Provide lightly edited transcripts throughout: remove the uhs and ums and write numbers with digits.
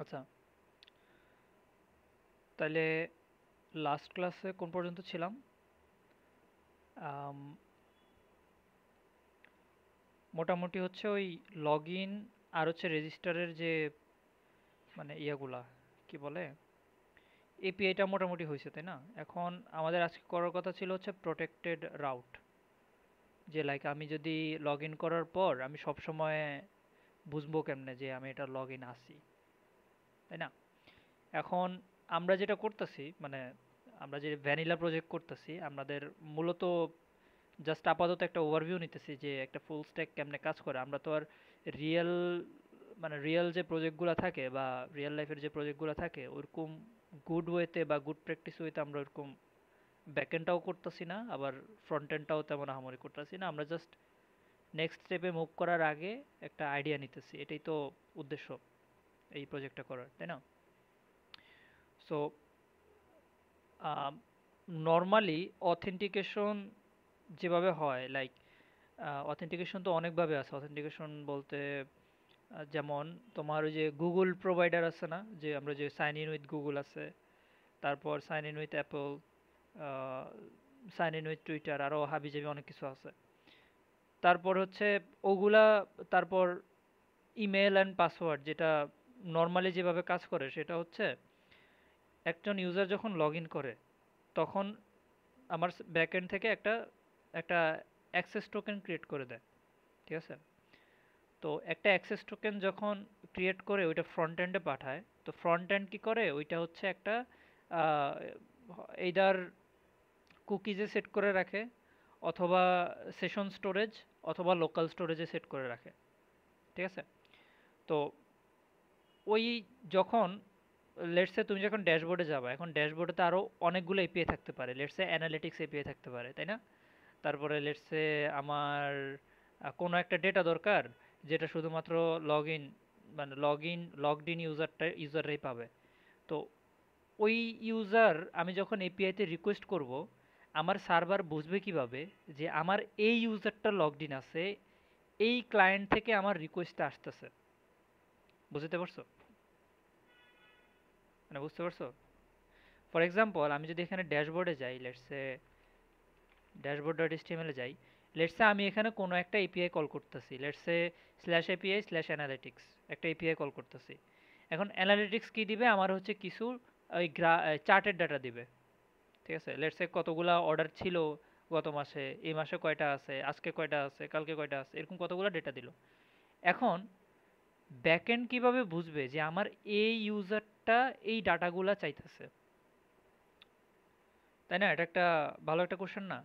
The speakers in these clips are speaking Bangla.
আচ্ছা, তাহলে লাস্ট ক্লাসে কোন পর্যন্ত ছিলাম? আম, মোটামুটি হচ্ছে ওই লগ ইন আর হচ্ছে রেজিস্টারের যে মানে ইয়াগুলা কি বলে, এপিআইটা মোটামুটি হয়েছে তাই না? এখন আমাদের আজকে করার কথা ছিল হচ্ছে প্রোটেক্টেড রাউট, যে লাইক আমি যদি লগ ইন করার পর আমি সব সময় বুঝবো কেমনে যে আমি এটা লগ ইন আছি, তাই না? এখন আমরা যেটা করতেছি মানে আমরা যে ভ্যানিলা প্রজেক্ট করতেছি আমাদের মূলত জাস্ট আপাতত একটা ওভারভিউ নিতেছি যে একটা ফুল স্ট্যাক কেমনে কাজ করে। আমরা তো আর রিয়েল মানে রিয়েল যে প্রজেক্টগুলো থাকে বা রিয়েল লাইফের যে প্রজেক্টগুলো থাকে ওরকম গুড ওয়েতে বা গুড প্র্যাকটিস ওয়েতে আমরা ওরকম ব্যাকএন্ডটাও করতেছি না, আবার ফ্রন্ট এন্ডটাও তেমন আহামরি করতেছি না। আমরা জাস্ট নেক্সট স্টেপে মুভ করার আগে একটা আইডিয়া নিতেছি, এটাই তো উদ্দেশ্য এই প্রজেক্টটা করার, তাই না? সো নর্মালি অথেন্টিকেশন যেভাবে হয় লাইক অথেন্টিকেশন তো অনেকভাবে আছে। অথেন্টিকেশন বলতে যেমন তোমার ওই যে গুগল প্রোভাইডার আছে না, যে আমরা যে সাইন ইন উইথ গুগল আছে, তারপর sign in with Apple, sign in with Twitter, আরও হাবিজাবি অনেক কিছু আছে। তারপর হচ্ছে ওগুলা, তারপর ইমেল অ্যান্ড পাসওয়ার্ড, যেটা নর্মালি যেভাবে কাজ করে সেটা হচ্ছে একজন ইউজার যখন লগ ইন করে তখন আমার ব্যাকএন্ড থেকে একটা একটা অ্যাক্সেস টোকেন ক্রিয়েট করে দেয়, ঠিক আছে? তো একটা অ্যাক্সেস টোকেন যখন ক্রিয়েট করে ওইটা ফ্রন্ট এন্ডে পাঠায়, তো ফ্রন্ট এন্ড কি করে ওইটা হচ্ছে একটা এইদার কুকিজে সেট করে রাখে, অথবা সেশন স্টোরেজ, অথবা লোকাল স্টোরেজে সেট করে রাখে, ঠিক আছে? তো ওই যখন লেটস সে তুমি যখন ড্যাশবোর্ডে যাবা, এখন ড্যাশবোর্ডে তো আরও অনেকগুলো এপিআই থাকতে পারে, লেটস সে অ্যানালিটিক্স এপিআই থাকতে পারে, তাই না? তারপরে লেটস সে আমার কোনো একটা ডেটা দরকার যেটা শুধুমাত্র লগ ইন মানে লগড ইন ইউজাররাই পাবে। তো ওই ইউজার আমি যখন এপিআইতে রিকোয়েস্ট করব, আমার সার্ভার বুঝবে কিভাবে যে আমার এই ইউজারটা লগড ইন আছে, এই ক্লায়েন্ট থেকে আমার রিকোয়েস্টটা আসতেছে? বুঝতে পারছো? মানে বুঝতে পারছো? ফর এক্সাম্পল আমি যদি এখানে ড্যাশবোর্ডে যাই, let's say dashboard dot HTML এ যাই, লেটস সে আমি এখানে কোনো একটা এপিআই কল করতেছি, let's say slash API slash analytics, একটা এপিআই কল করতেছি। এখন অ্যানালিটিক্স কি দিবে, আমার হচ্ছে কিছু ওই চার্টের ডাটা দিবে, ঠিক আছে? লেটস সে কতগুলা অর্ডার ছিল গত মাসে, এই মাসে কয়টা আছে, আজকে কয়টা আছে, কালকে কয়টা আছে, এরকম কতগুলো ডেটা দিল। এখন ব্যাকএন্ড কিভাবে বুঝবে যে আমার এই ইউজারটা এই ডাটাগুলা চাইতেছে, তাই না? এটা একটা ভালো একটা কোশ্চেন না?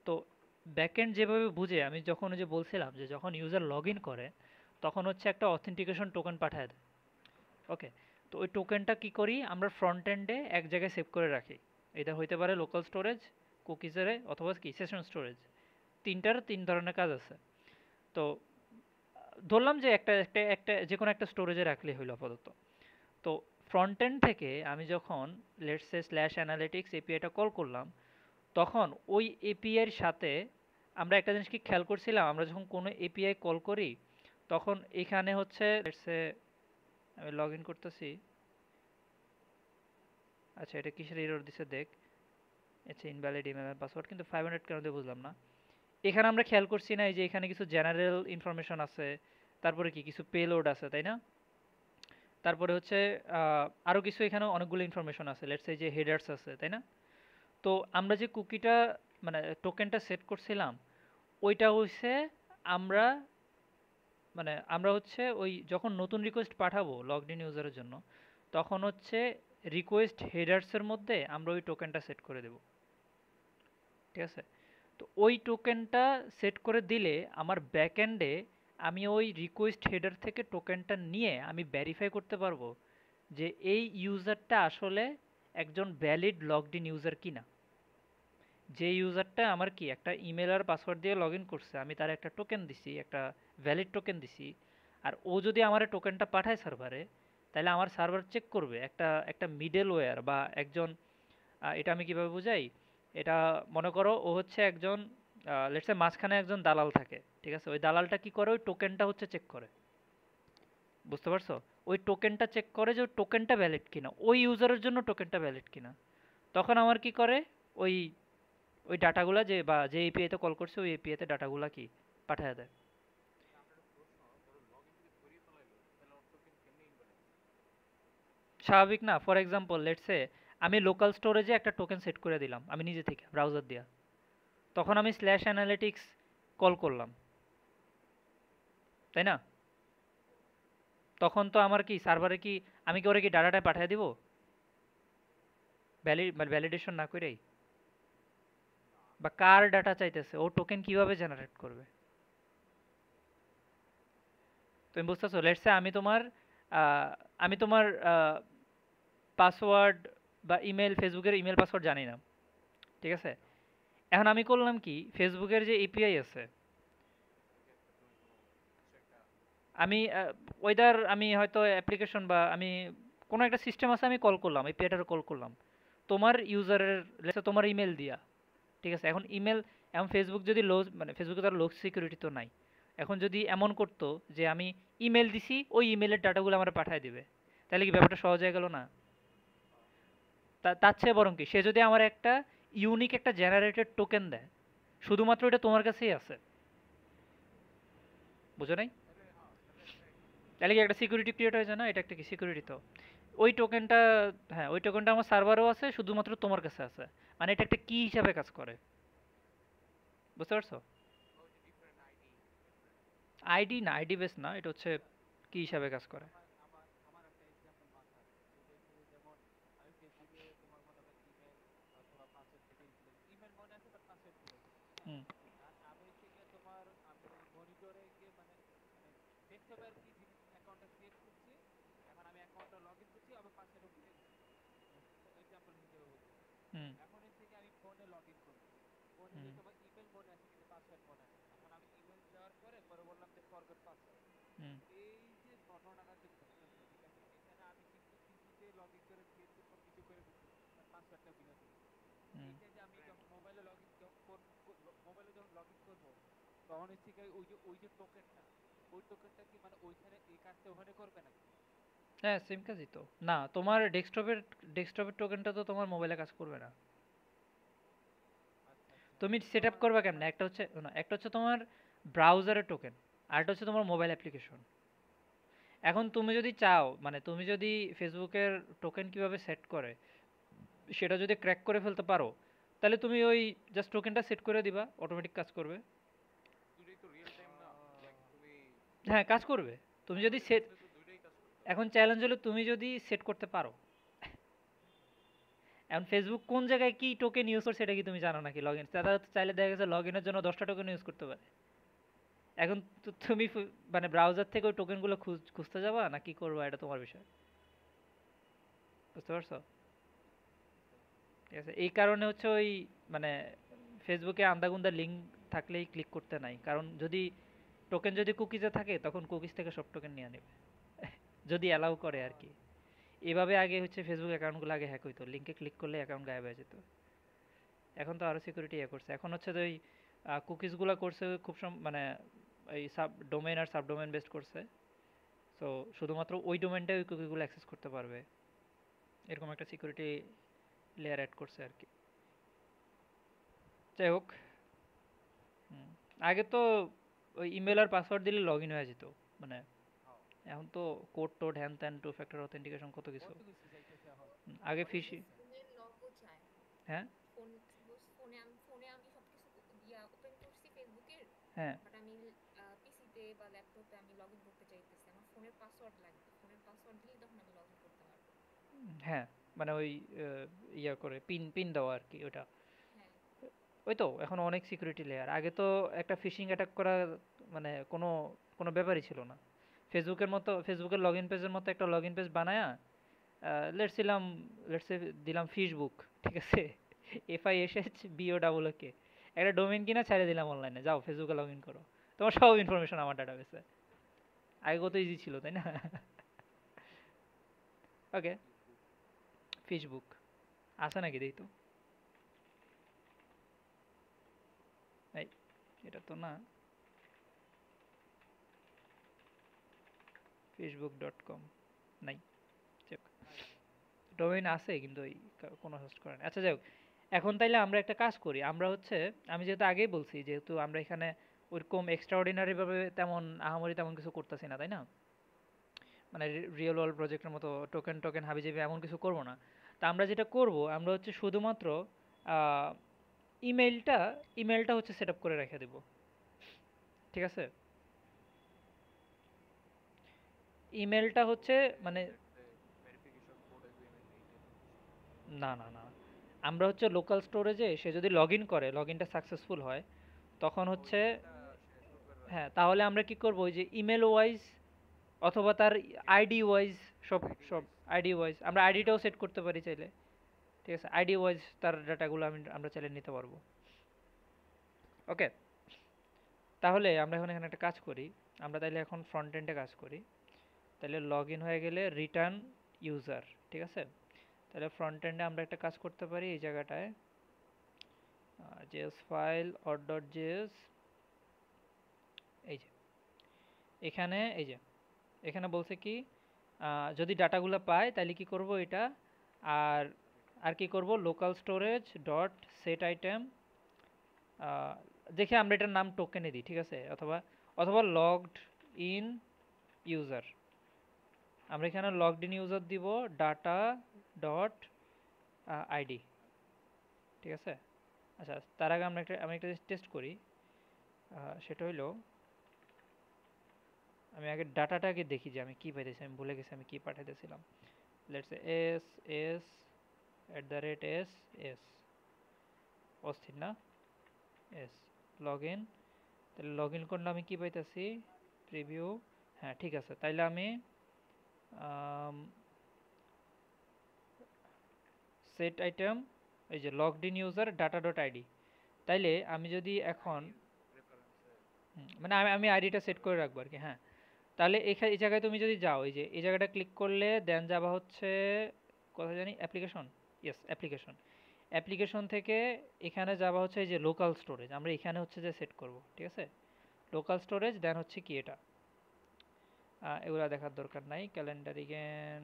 তো ব্যাকএন্ড যেভাবে বুঝে, আমি যখন ওই যে বলছিলাম যে যখন ইউজার লগ ইন করে তখন হচ্ছে একটা অথেন্টিকেশন টোকেন পাঠায় দেয়, ওকে? তো ওই টোকেনটা কি করি আমরা ফ্রন্ট এন্ডে এক জায়গায় সেভ করে রাখি। এটা হইতে পারে লোকাল স্টোরেজ, কুকিজেরে, অথবা কি সেশন স্টোরেজ। তিনটার তিন ধরনের কাজ আছে। তো ধরলাম যে একটা একটা একটা যে কোনো একটা স্টোরেজে রাখলেই হইলো আপাতত। তো ফ্রন্ট এন্ড থেকে আমি যখন লেটস সে স্ল্যাশ অ্যানালিটিক্স এপিআইটা কল করলাম, তখন ওই এপিআইয়ের সাথে আমরা একটা জিনিস কি খেয়াল করছিলাম, আমরা যখন কোনো এপিআই কল করি তখন এখানে হচ্ছে লেটস সে আমি লগ ইন করতেছি। আচ্ছা, এটা কিসের এরর দিছে দেখ, আচ্ছা ইনভ্যালিড ইমেল পাসওয়ার্ড, কিন্তু 500 কেন দিয়ে বুঝলাম না। এখানে আমরা খেয়াল করছি না এই যে এখানে কিছু জেনারেল ইনফরমেশন আছে, তারপরে কি কিছু পেলোড আছে, তাই না? তারপরে হচ্ছে আরও কিছু এখানে অনেকগুলো ইনফরমেশন আছে, লেটস এই যে হেডার্স আছে, তাই না? তো আমরা যে কুকিটা মানে টোকেনটা সেট করছিলাম ওইটা হচ্ছে আমরা আমরা হচ্ছে ওই যখন নতুন রিকোয়েস্ট পাঠাবো লগড ইন ইউজারের জন্য, তখন হচ্ছে রিকোয়েস্ট হেডার্সের মধ্যে আমরা ওই টোকেনটা সেট করে দেব, ঠিক আছে? তো ওই টোকেনটা সেট করে দিলে আমার ব্যাকএন্ডে আমি ওই রিকোয়েস্ট হেডার থেকে টোকেনটা নিয়ে আমি ভেরিফাই করতে পারবো যে এই ইউজারটা আসলে একজন ভ্যালিড লগড ইন ইউজার কিনা। যে ইউজারটা আমার কি একটা ইমেল আর পাসওয়ার্ড দিয়ে লগ ইন করছে, আমি তার একটা টোকেন দিছি, একটা ভ্যালিড টোকেন দিছি, আর ও যদি আমার টোকেনটা পাঠায় সার্ভারে, তাহলে আমার সার্ভার চেক করবে একটা একটা মিডল ওয়্যার বা একজন এটা আমি কিভাবে বুঝাই, এটা মনে করো ও হচ্ছে একজন লেটসে মাঝখানে একজন দালাল থাকে, ঠিক আছে? ওই দালালটা কি করে ওই টোকেনটা হচ্ছে চেক করে, বুঝতে পারছো? ওই টোকেনটা চেক করে যে ওই টোকেনটা ভ্যালিড কিনা, ওই ইউজারের জন্য টোকেনটা ভ্যালিড কিনা। তখন আমার কি করে, ওই ওই ডাটাগুলা যে বা যে এপিআই তে কল করছে ওই এপিআই তে ডাটাগুলা কি পাঠায় দেয়। স্বাভাবিক না? ফর এক্সাম্পল লেটস সে আমি লোকাল স্টোরেজে একটা টোকেন সেট করে দিলাম আমি নিজে থেকে ব্রাউজার দিয়া, তখন আমি স্ল্যাশ অ্যানালিটিক্স কল করলাম, তাই না? তখন তো আমার কি সার্ভারে কি আমি কি ওরে কি ডাটাটা পাঠিয়ে দিব ভ্যালিডেশন না করেই? বা কার ডাটা চাইতেছে, ও টোকেন কিভাবে জেনারেট করবে? তুমি বুঝতেছো? লেটস সে আহ, আমি তোমার পাসওয়ার্ড বা ইমেল, ফেসবুকের ইমেল পাসওয়ার্ড জানি না, ঠিক আছে? এখন আমি করলাম কি, ফেসবুকের যে এপিআই আছে, আমি ওয়েদার আমি হয়তো অ্যাপ্লিকেশন বা আমি কোনো একটা সিস্টেম আছে আমি কল করলাম, এপিআইটার কল করলাম তোমার ইউজারের, লেটস তোমার ইমেল দিয়া, ঠিক আছে? এখন ইমেল, এখন ফেসবুক যদি লো, মানে ফেসবুকে তার লো সিকিউরিটি তো নাই, এখন যদি এমন করতো যে আমি ইমেল দিছি ওই ইমেলের ডাটাগুলো আমার পাঠিয়ে দিবে, তাহলে কি ব্যাপারটা সহজ হয়ে গেল না? তার চেয়ে বরং কি, সে যদি আমার একটা ইউনিক একটা জেনারেটেড টোকেন দেয়, শুধুমাত্র এটা তোমার কাছেই আছে, বুঝো নাই? তাহলে কি একটা সিকিউরিটি ক্রিয়েট হয়ে যায় না? এটা একটা কি সিকিউরিটি তো? ওই টোকেনটা, হ্যাঁ ওই টোকেনটা আমার সার্ভারেও আছে, শুধুমাত্র তোমার কাছে আছে, মানে এটা একটা কি হিসাবে কাজ করে, বুঝতে পারছো? আইডি না, আইডি বেস না, এটা হচ্ছে কি হিসাবে কাজ করে। হুম হুম হুম হুম হুম। হ্যাঁ সেম কাজই তো। না তোমার ডেস্কটপের টোকেনটা তো তোমার মোবাইলে কাজ করবে না। তুমি সেট আপ করবা কেমনে? একটা হচ্ছে না, একটা হচ্ছে তোমার ব্রাউজারের টোকেন, আরেকটা হচ্ছে তোমার মোবাইল অ্যাপ্লিকেশন। এখন তুমি যদি চাও, মানে তুমি যদি ফেসবুকের টোকেন কিভাবে সেট করে সেটা যদি ক্র্যাক করে ফেলতে পারো, তাহলে তুমি ওই জাস্ট টোকেনটা সেট করে দিবা, অটোমেটিক কাজ করবে। হ্যাঁ কাজ করবে। তুমি যদি সেট, এখন চ্যালেঞ্জ হলো তুমি যদি সেট করতে পারো। এখন ফেসবুক কোন জায়গায় কি টোকেন ইউজ করছে এটা কি তুমি জানো নাকি? লগ ইন, তারা তো চাইলে দেখা গেছে লগ ইনের জন্য 10টা টোকেন ইউজ করতে পারে। এখন তুমি মানে ব্রাউজার থেকে ওই টোকেনগুলো খুঁজতে যাবা না কি করবা, এটা তোমার বিষয়, বুঝতে পারছো? ঠিক আছে, এই কারণে হচ্ছে ওই মানে ফেসবুকে আন্দাগুন্দা লিঙ্ক থাকলেই ক্লিক করতে নাই, কারণ যদি টোকেন যদি কুকিজে থাকে তখন কুকিজ থেকে সব টোকেন নিয়ে নেবে, যদি অ্যালাউ করে আর কি। এভাবে আগে হচ্ছে ফেসবুক অ্যাকাউন্টগুলো আগে হ্যাক হইতো, লিঙ্কে ক্লিক করলে অ্যাকাউন্ট গায়েব হয়ে যেত। এখন তো আরো সিকিউরিটি ইয়ে করছে, এখন হচ্ছে যে ওই কুকিজগুলো করছে খুব মানে এই সাব ডোমেইন আর সাব ডোমেইন বেসড করছে। সো শুধুমাত্র ওই ডোমেনটাই ওই কুকিগুলো অ্যাক্সেস করতে পারবে, এরকম একটা সিকিউরিটি লেয়ার অ্যাড করছে আর কি। যাই হোক, হুম, আগে তো ওই ইমেল আর পাসওয়ার্ড দিলে লগ ইন হয়ে যেত, মানে এখন তো কোড টোড হ্যান ত্যান টু ফ্যাক্টর অথেন্টিকেশন কত কিছু। আগে ফিশি, হ্যাঁ হ্যাঁ হ্যাঁ, মানে ওই ইয়া করে পিন পিন দেওয়া আর কি ওটা। ওই তো এখন অনেক সিকিউরিটি লেয়ার, আগে তো একটা ফিশিং অ্যাটাক করা মানে কোনো কোনো ব্যাপারই ছিল না। ফেসবুকের মতো, ফেসবুকের লগ ইন পেজের মতো একটা লগ ইন পেজ বানায়া লেটস দিলাম, লেটস দিলাম ফেসবুক, ঠিক আছে? FISHBOOK, একটা ডোমেইন কিনা ছেড়ে দিলাম অনলাইনে, যাও ফেসবুকে লগ ইন করো, তোমার সব ইনফরমেশন আমার ডাটাবেসে। আগে কত ইজি ছিল তাই না? ওকে, ফেসবুক আছে নাকি দেখি তো। এই এটা তো না, facebook.com। নাই, ডোমেইন আছে কিন্তু ওই কোনো হোস্ট করে না। আচ্ছা যাই হোক, এখন তাইলে আমরা একটা কাজ করি, আমরা হচ্ছে আমি যেহেতু আগেই বলছি যেহেতু আমরা এখানে ওইরকম এক্সট্রাঅর্ডিনারি ভাবে তেমন আহামরি তেমন কিছু করতেছি না, তাই না? মানে রিয়েল ওয়ার্ল্ড প্রজেক্টের মতো টোকেন টোকেন হাবিজাবি এমন কিছু করব না। তা আমরা যেটা করব, আমরা হচ্ছে শুধুমাত্র ইমেইলটা ইমেইলটা হচ্ছে সেট আপ করে রেখে দেব, ঠিক আছে? ইমেইলটা হচ্ছে মানে না না না, আমরা হচ্ছে লোকাল স্টোরেজে সে যদি লগ ইন করে, লগ ইনটা সাকসেসফুল হয়, তখন হচ্ছে হ্যাঁ, তাহলে আমরা কি করব, ওই যে ইমেল ওয়াইজ অথবা তার আইডি ওয়াইজ, সব সব আইডি ওয়াইজ আমরা আইডিটাও সেট করতে পারি চাইলে, ঠিক আছে? আইডি ওয়াইজ তার ডাটাগুলো আমরা চাইলে নিতে পারবো। ওকে, তাহলে আমরা এখন এখানে একটা কাজ করি, আমরা তাইলে এখন ফ্রন্ট এন্ডে কাজ করি। তাহলে লগ ইন হয়ে গেলে রিটার্ন ইউজার, ঠিক আছে? তাহলে ফ্রন্ট এন্ডে আমরা একটা কাজ করতে পারি এই জায়গাটায়, JS file or dot JS, এই যে এখানে, এই যে এখানে বলছে কি যদি ডাটাগুলো পায় তাহলে কি করব এটা, আর আর কি করব, local storage dot set item, দেখে আমরা এটার নাম টোকেনে দিই, ঠিক আছে? অথবা অথবা লগড ইন ইউজার, আমরা এখানে লগড ইন ইউজার দিব ডাটা ডট আইডি, ঠিক আছে? আচ্ছা, তার আগে আমি একটা টেস্ট করি, সেটা হইলো আমি আগে ডাটাটাকে দেখি যে আমি কি পাইতেছি, আমি ভুলে গেছি আমি কি পাঠাইতেছিলাম। Let's S S at the rate S S, অস্থির না? এস লগ ইন, তাহলে লগ ইন করলে আমি কি পাইতেছি, প্রিভিউ, হ্যাঁ ঠিক আছে। তাইলে আমি সেট আইটেম, এই যে logged in user data dot ID, তাইলে আমি যদি এখন মানে আমি আইডিটা সেট করে রাখবো আর কি, হ্যাঁ। তাহলে এই জায়গায় তুমি যদি যাও, এই যে এই জায়গাটা ক্লিক করলে দেন যাবা হচ্ছে কোথায় জানি, অ্যাপ্লিকেশন, ইয়েস অ্যাপ্লিকেশন, অ্যাপ্লিকেশন থেকে এখানে যাবা হচ্ছে এই যে লোকাল স্টোরেজ, আমরা এখানে হচ্ছে যে সেট করব, ঠিক আছে? লোকাল স্টোরেজ দেন হচ্ছে কি এটা, এগুলা দেখার দরকার নাই, ক্যালেন্ডার ইগেন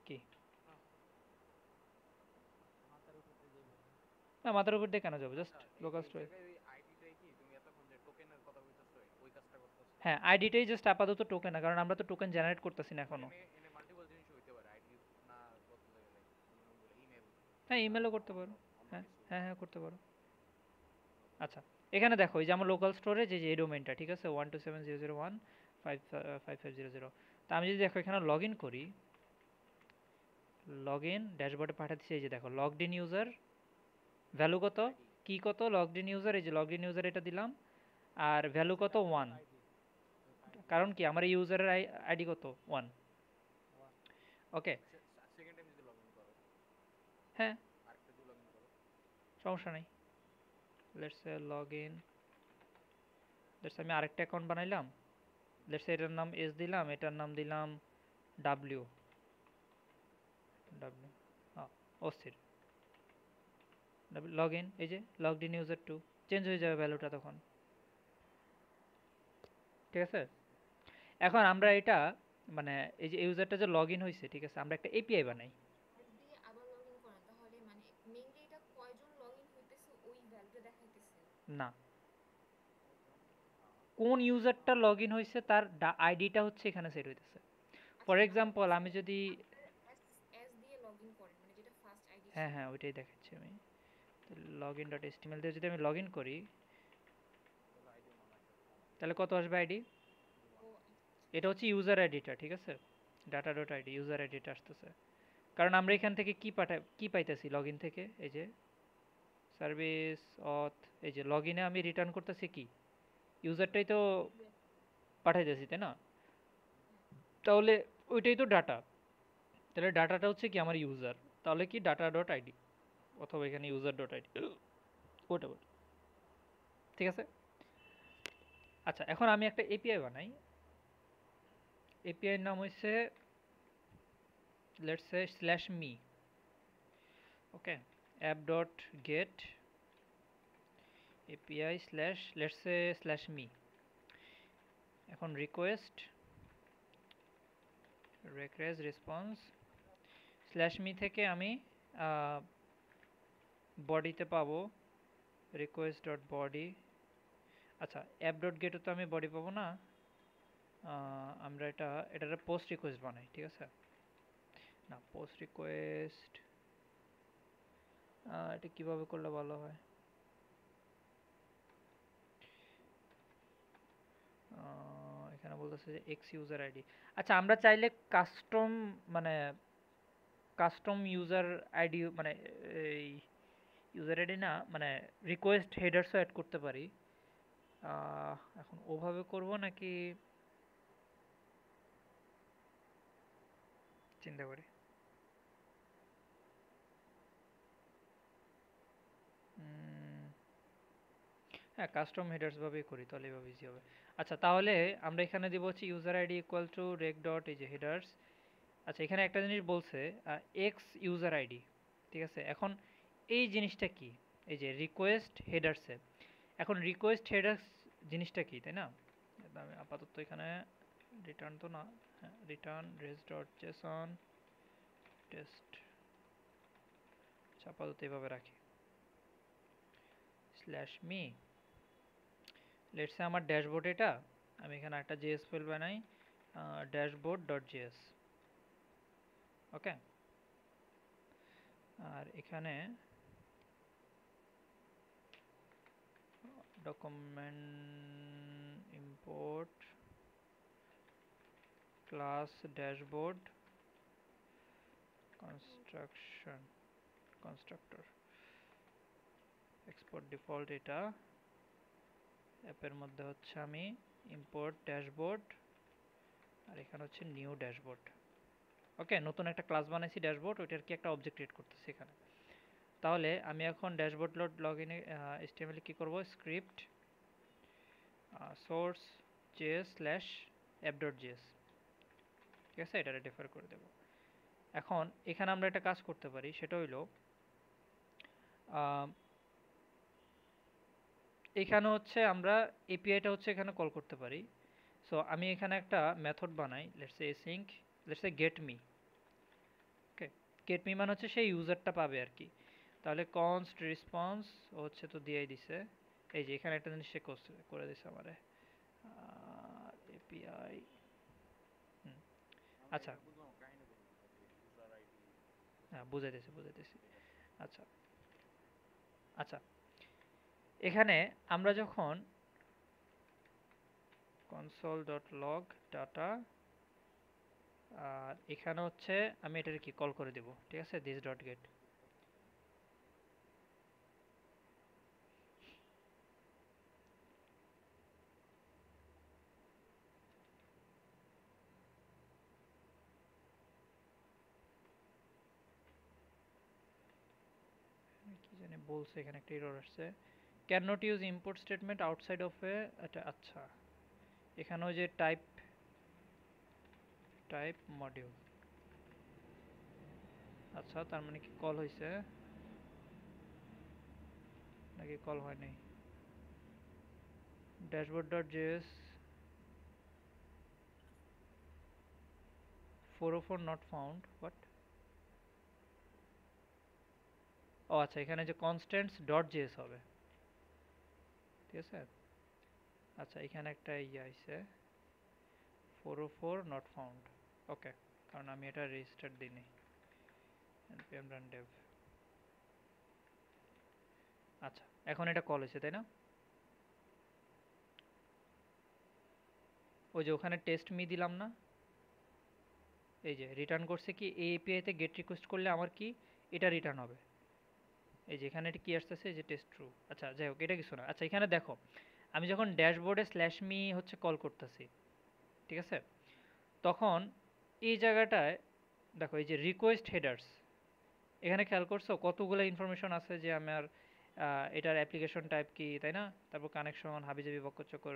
কি, না মাথার উপর দিয়ে কেন যাবো, জাস্ট লোকাল স্টোরেজ, হ্যাঁ আইডিটাই জাস্ট আপাতত টোকেন না, কারণ আমরা তো টোকেন জেনারেট করতেছি না এখনো। হ্যাঁ ইমেলও করতে পারো, হ্যাঁ হ্যাঁ হ্যাঁ করতে পারো। আচ্ছা, এখানে দেখো এই যে আমার লোকাল স্টোরেজ, এই যে এই ডোমেইনটা, ঠিক আছে? 127.0.1.5500। তা আমি যদি দেখো এখানে লগ ইন করি, লগ ইন ড্যাশবোর্ডে পাঠাচ্ছি, এই যে দেখো লগড ইন ইউজার, ভ্যালু কত, কি কত, লগড ইন ইউজার, এই যে লগড ইন ইউজার এটা দিলাম, আর ভ্যালু কত 1, কারণ কি আমার ইউজারের আইডি কত 1। ওকে, হ্যাঁ সমস্যা নেই। Let's say log in, let's আমি আরেকটা অ্যাকাউন্ট বানাইলাম, লেটস এটার নাম এস দিলাম, এটার নাম দিলাম ডাব্লিউ, ডাব্লিউ, হ্যাঁ অস্থির, লগ ইন, এই যে লগড ইন ইউজার 2, চেঞ্জ হয়ে যাবে ভ্যালুটা তখন, ঠিক আছে? এখন আমরা এটা মানে এই যে ইউজারটা যে লগ ইন হয়েছে, ঠিক আছে, আমরা একটা এপিআই বানাই। না, কোন ইউজারটা লগ ইন হয়েছে তার আইডিটা হচ্ছে এখানে সেট হইতেছে। ফর এক্সাম্পল আমি যদি, হ্যাঁ হ্যাঁ ওইটাই দেখাচ্ছি আমি, লগ ইন ডট এসটিএমএল দিয়ে যদি আমি লগ ইন করি, তাহলে কত আসবে আইডি, এটা হচ্ছে ইউজার আইডিটা, ঠিক আছে? ডাটা ডট আইডি ইউজার আইডিটা আসতেছে, কারণ আমরা এখান থেকে কি পাইতেছি লগ ইন থেকে, এই যে সার্ভিস অথ, এই যে লগ ইনে আমি রিটার্ন করতেছি কি, ইউজারটাই তো পাঠাইতেছি, তাই না? তাহলে ওইটাই তো ডাটা, তাহলে ডাটাটা হচ্ছে কি আমার ইউজার, তাহলে কি ডাটা ডট আইডি অথবা এখানে ইউজার ডট আইডি, ওটা, ঠিক আছে? আচ্ছা, এখন আমি একটা এপিআই বানাই, এপিআই নাম হচ্ছে let's say slash me, okay, app dot gate API slash let's say slash me, এখন রিকোয়েস্ট রেকরেজ রেসপন্স স্ল্যাশ মি থেকে আমি বডিতে পাবো রিকোয়েস্ট ডট বডি। আচ্ছা অ্যাপ ডট গেটও তো আমি বডি পাবো না, আমরা এটা পোস্ট রিকোয়েস্ট বানাই, ঠিক আছে? না পোস্ট রিকোয়েস্ট এটা কিভাবে করলে ভালো হয়? এখানে বলতেছে যে এক্স ইউজার আইডি। আচ্ছা আমরা চাইলে কাস্টম মানে কাস্টম ইউজার আইডি মানে এই ইউজার আইডি না মানে রিকোয়েস্ট হেডার্সও অ্যাড করতে পারি। এখন ওভাবে করব নাকি চিন্তা করি। হ্যাঁ কাস্টম হেডার্স ভাবেই করি, তাহলে এভাবে ইজি হবে। আচ্ছা তাহলে আমরা এখানে দিব হচ্ছে user ID equal to rake dot এই যে হেডার্স। আচ্ছা এখানে একটা জিনিস বলছে এক্স ইউজার আইডি, ঠিক আছে? এখন এই জিনিসটা কি? এই যে রিকোয়েস্ট হেডার্সে, এখন রিকোয়েস্ট হেডার্স জিনিসটা কি, তাই না? আমি আপাতত এখানে রিটার্ন তো না, হ্যাঁ return race dot Jason test, আপাতত এভাবে রাখি। স্ল্যাশ মি লেটস সে আমার ড্যাশবোর্ড এটা, আমি এখানে একটা জেএস ফাইল বানাই ড্যাশবোর্ড ডট জেএস, ওকে? আর এখানে document import class dashboard construction constructor export default এটা অ্যাপের মধ্যে হচ্ছে আমি ইম্পোর্ট ড্যাশবোর্ড আর এখানে হচ্ছে নিউ ড্যাশবোর্ড, ওকে? নতুন একটা ক্লাস বানাইছি ড্যাশবোর্ড, ওইটার কি একটা অবজেক্ট ক্রিয়েট করতেছি এখানে। তাহলে আমি এখন ড্যাশবোর্ড লগ ইনে এইচটিএমএল কি করব, script source JS slash app dot JS, ঠিক আছে? এটা ডিফার করে দেব। এখন এখানে আমরা একটা কাজ করতে পারি, সেটা হইলো এখানে হচ্ছে আমরা এপিআইটা হচ্ছে এখানে কল করতে পারি। সো আমি এখানে একটা মেথড বানাই, let's say async let's say get me, okay? Get me মানে হচ্ছে সেই ইউজারটা পাবে আর কি। তাহলে কনস্ট রেসপন্স হচ্ছে তো দিয়েই দিছে, এই যে এখানে একটা জিনিস সে করে দিছে আমারে এপিআই। আচ্ছা হ্যাঁ বুঝাইতেছি। আচ্ছা আচ্ছা এখানে আমরা যখন console.log ডাটা আর এখানে হচ্ছে আমি এটাকে কি কল করে দেব, ঠিক আছে? this dot get কি জানি বলছে, এখানে একটা এরর আসছে cannot use import statement outside of a. আচ্ছা এখানে ওই যে টাইপ মডিউল, আচ্ছা তার মানে কি কল হয়েছে নাকি কল হয় নাই? Dashboard dot JS 404 not found, what? ও আচ্ছা এখানে যে কনস্ট্যান্টস ডট জেএস হবে, ঠিক আছে? আচ্ছা এখানে একটা ইয়ে আইছে 404 নট ফাউন্ড, ওকে, কারণ আমি এটা রেজিস্টার দিইনি npm run dev। আচ্ছা এখন এটা কল হয়েছে তাই না? ওই যে ওখানে টেস্ট মি দিলাম না, এই যে রিটার্ন করছে কি এই এপিআই তে গেট রিকোয়েস্ট করলে আমার কি এটা রিটার্ন হবে, এই যে এখানে এটা কি আসতেছে, এই যে টেস্ট ট্রু। আচ্ছা যাই হোক এটা কিছু না। আচ্ছা এখানে দেখো আমি যখন ড্যাশবোর্ডে স্ল্যাশ মি হচ্ছে কল করতেছি, ঠিক আছে? তখন এই জায়গাটায় দেখো এই যে রিকোয়েস্ট হেডার্স, এখানে খেয়াল করছো কতগুলো ইনফরমেশন আছে যে আমার এটার অ্যাপ্লিকেশন টাইপ কি, তাই না? তারপর কানেকশন হাবিজাবি বক্করচক্কর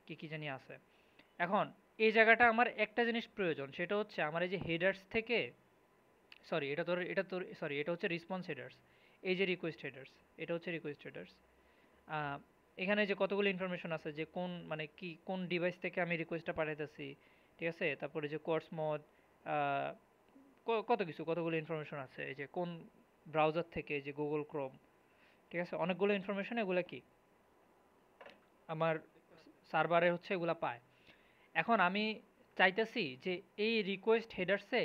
কি কি জানি আছে। এখন এই জায়গাটা আমার একটা জিনিস প্রয়োজন, সেটা হচ্ছে আমার এই যে হেডার্স থেকে সরি এটা হচ্ছে রেসপন্স হেডার্স, এই যে রিকোয়েস্ট হেডার্স এটা হচ্ছে রিকোয়েস্ট হেডার্স। এখানে যে কতগুলো ইনফরমেশন আছে যে কোন মানে কি কোন ডিভাইস থেকে আমি রিকোয়েস্টটা পাঠাইতেছি, ঠিক আছে? তারপরে যে কোর্স মোড আহ, কত কিছু, কতগুলো ইনফরমেশন আছে, এই যে কোন ব্রাউজার থেকে, এই যে গুগল ক্রোম, ঠিক আছে, অনেকগুলো ইনফরমেশন, এগুলা কি আমার সার্ভারে হচ্ছে এগুলা পায়। এখন আমি চাইতেছি যে এই রিকোয়েস্ট হেডারসে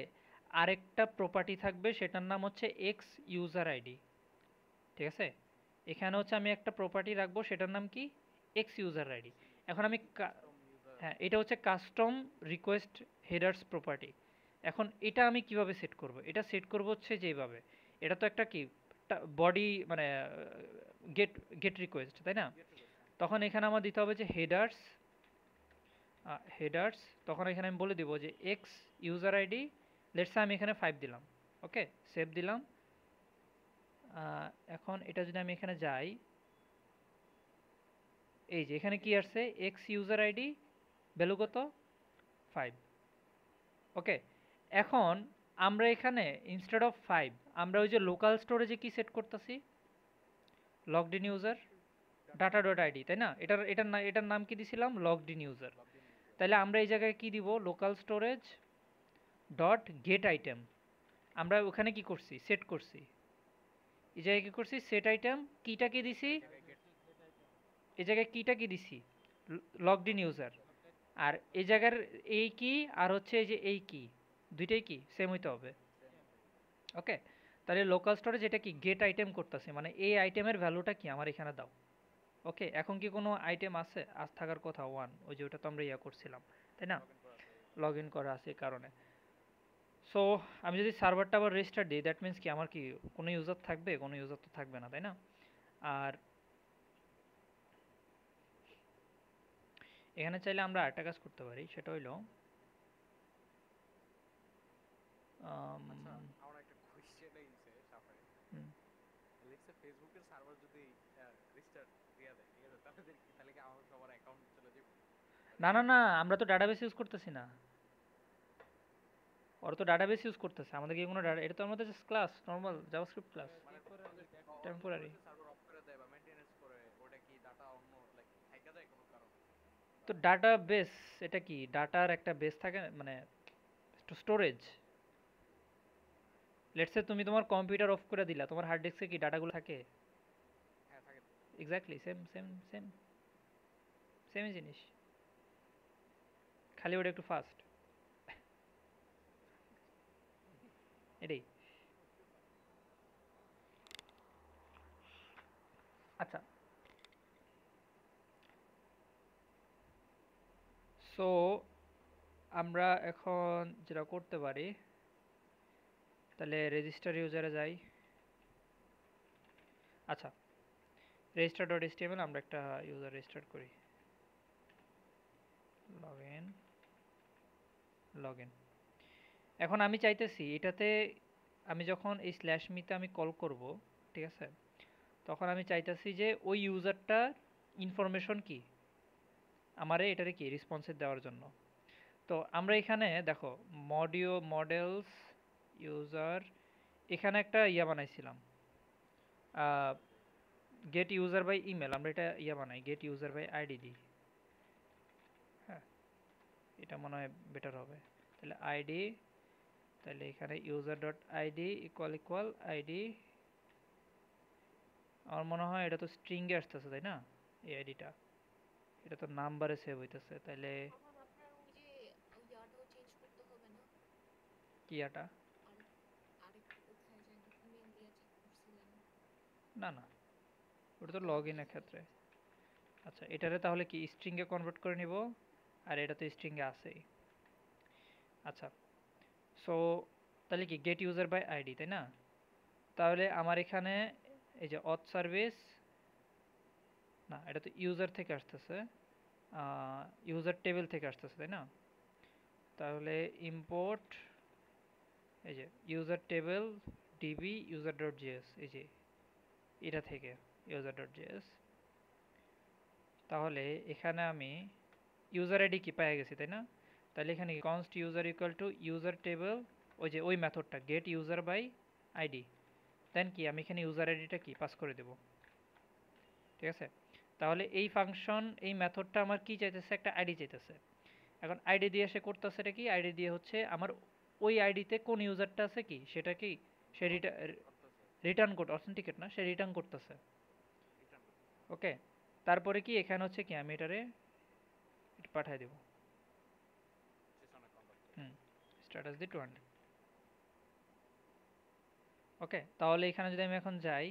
আরেকটা প্রপার্টি থাকবে, সেটার নাম হচ্ছে এক্স ইউজার আইডি, ঠিক আছে। এখানে হচ্ছে আমি একটা প্রপার্টি রাখবো, সেটার নাম কি, এক্স ইউজার আইডি। এখন আমি হ্যাঁ, এটা হচ্ছে কাস্টম রিকোয়েস্ট হেডার্স প্রপার্টি। এখন এটা আমি কিভাবে সেট করব, এটা সেট করব হচ্ছে যেভাবে, এটা তো একটা কি বডি মানে গেট গেট রিকোয়েস্ট, তাই না? তখন এখানে আমার দিতে হবে যে হেডার্স, হেডার্স, তখন এখানে আমি বলে দিব যে এক্স ইউজার আইডি, লেটস আমি এখানে 5 দিলাম, ওকে, সেভ দিলাম। এখন এটা যদি আমি এখানে যাই, এই যে এখানে কি আসছে, এক্স ইউজার আইডি, ভ্যালু কত, 5, ওকে। এখন আমরা এখানে ইনস্টেড অফ 5 আমরা ওই যে লোকাল স্টোরেজে কি সেট করতেছি, logged in user data dot ID, তাই না? এটার নাম কি দিছিলাম, লগড ইন ইউজার। তাহলে আমরা এই জায়গায় কি দিব, local storage dot gate item, আমরা ওখানে কি করছি, সেট করছি, এই জায়গায় কি করছি, সেট আইটেম, কিটা কি দিছি, এই জায়গায় কিটা কি দিছি, লগড ইন ইউজার। আর এই জায়গার এই কি আর হচ্ছে এই যে এই কি, দুইটাই কি সেম হইতে হবে, ওকে। তাহলে লোকাল স্টোরেজ এটা কি গেট আইটেম করতেছে, মানে এই আইটেমের ভ্যালুটা কি আমার এখানে দাও, ওকে। এখন কি কোনো আইটেম আছে, আজ থাকার কথা 1, ওই যে ওটা তো আমরা ইয়া করছিলাম, তাই না, লগ ইন করা আছে এই কারণে। সো আমি যদি সার্ভারটা আবার রেজিস্টার দিই, দ্যাট মিন্স কি আমার কি কোনো ইউজার থাকবে, কোনো ইউজার তো থাকবে না, তাই না? আর এখানে চাইলে আমরা আরেকটা কাজ করতে পারি, সেটা হইলো হুম, না না না, আমরা তো ডাটাবেস ইউজ করতেছি না, ওরা তো ডাটাবেস ইউজ করতেছে, আমাদের কি কোনো ডাটা, এটা তো আমাদের just class, normal JavaScript class, temporary. তো ডাটা বেস, এটা কি ডাটার একটা বেস থাকে, মানে স্টোরেজ। লেটস সে তুমি তোমার কম্পিউটার অফ করে দিলা, তোমার হার্ড ডিস্কে কি ডাটাগুলো থাকে? এক্স্যাক্টলি সেম সেম সেম, সেমই জিনিস, খালি ওটা একটু ফাস্ট, এটাই। আচ্ছা, সো আমরা এখন যেটা করতে পারি, তাহলে রেজিস্টার ইউজারে যাই। আচ্ছা, রেজিস্টার ডট এইচটিএমএল আমরা একটা ইউজার রেজিস্টার করি, লগ ইন, লগ ইন। এখন আমি চাইতেছি এটাতে, আমি যখন এই স্ল্যাশ মিতে আমি কল করব, ঠিক আছে, তখন আমি চাইতেছি যে ওই ইউজারটার ইনফরমেশন কি, আমারে এটারে কি রেসপন্সিভ দেওয়ার জন্য। তো আমরা এখানে দেখো, মডেলস ইউজার, এখানে একটা ইয়া বানাইছিলাম, গেট ইউজার বাই ইমেল, আমরা এটা ইয়া বানাই, গেট ইউজার বাই আইডি দিই, হ্যাঁ, এটা মনে হয় বেটার হবে। তাহলে আইডি, তাহলে এখানে user dot ID equal equal ID, আমার মনে হয় এটা তো স্ট্রিংয়ে আসতেছে, তাই না, এই আইডিটা, এটা তো নাম্বারে সেভ হইতেছে, তাহলে কি এটা, না না, ওটা তো লগ ইনের ক্ষেত্রে। আচ্ছা, এটারে তাহলে কি স্ট্রিংয়ে কনভার্ট করে নিব, আর এটা তো স্ট্রিংয়ে আছেই। আচ্ছা, সো তাহলে কি গেট ইউজার বাই আইডি, তাই না? তাহলে আমার এখানে এই যে অথ সার্ভিস, না এটা তো ইউজার থেকে আসতেছে, ইউজার টেবিল থেকে আসতেছে, তাই না? তাহলে ইম্পোর্ট এই যে user table DB user dot GS, এই যে এটা থেকে ইউজার ডট জিএস। তাহলে এখানে আমি ইউজার আইডি কি পেয়ে গেছি, তাই না? তাহলে এখানে const user equal to user table, ওই যে ওই মেথডটা গেট ইউজার বাই আইডি, দেন কি আমি এখানে ইউজার আইডিটা কি পাস করে দেব, ঠিক আছে। তাহলে এই ফাংশন, এই মেথডটা আমার কি চাইতেছে, একটা আইডি চাইতেছে। এখন আইডি দিয়ে সে করতেছে এটা কি, আইডি দিয়ে হচ্ছে আমার ওই আইডিতে কোন ইউজারটা আছে কি সেটা কি সে রিটার্ন করতে অথেন্টিকেট না, সে রিটার্ন করতেছে। ওকে, তারপরে কি এখানে হচ্ছে কি আমি এটারে পাঠিয়ে দেব। হুম, স্ট্যাটাস দি 200। ওকে, তাহলে এখানে যদি আমি এখন যাই,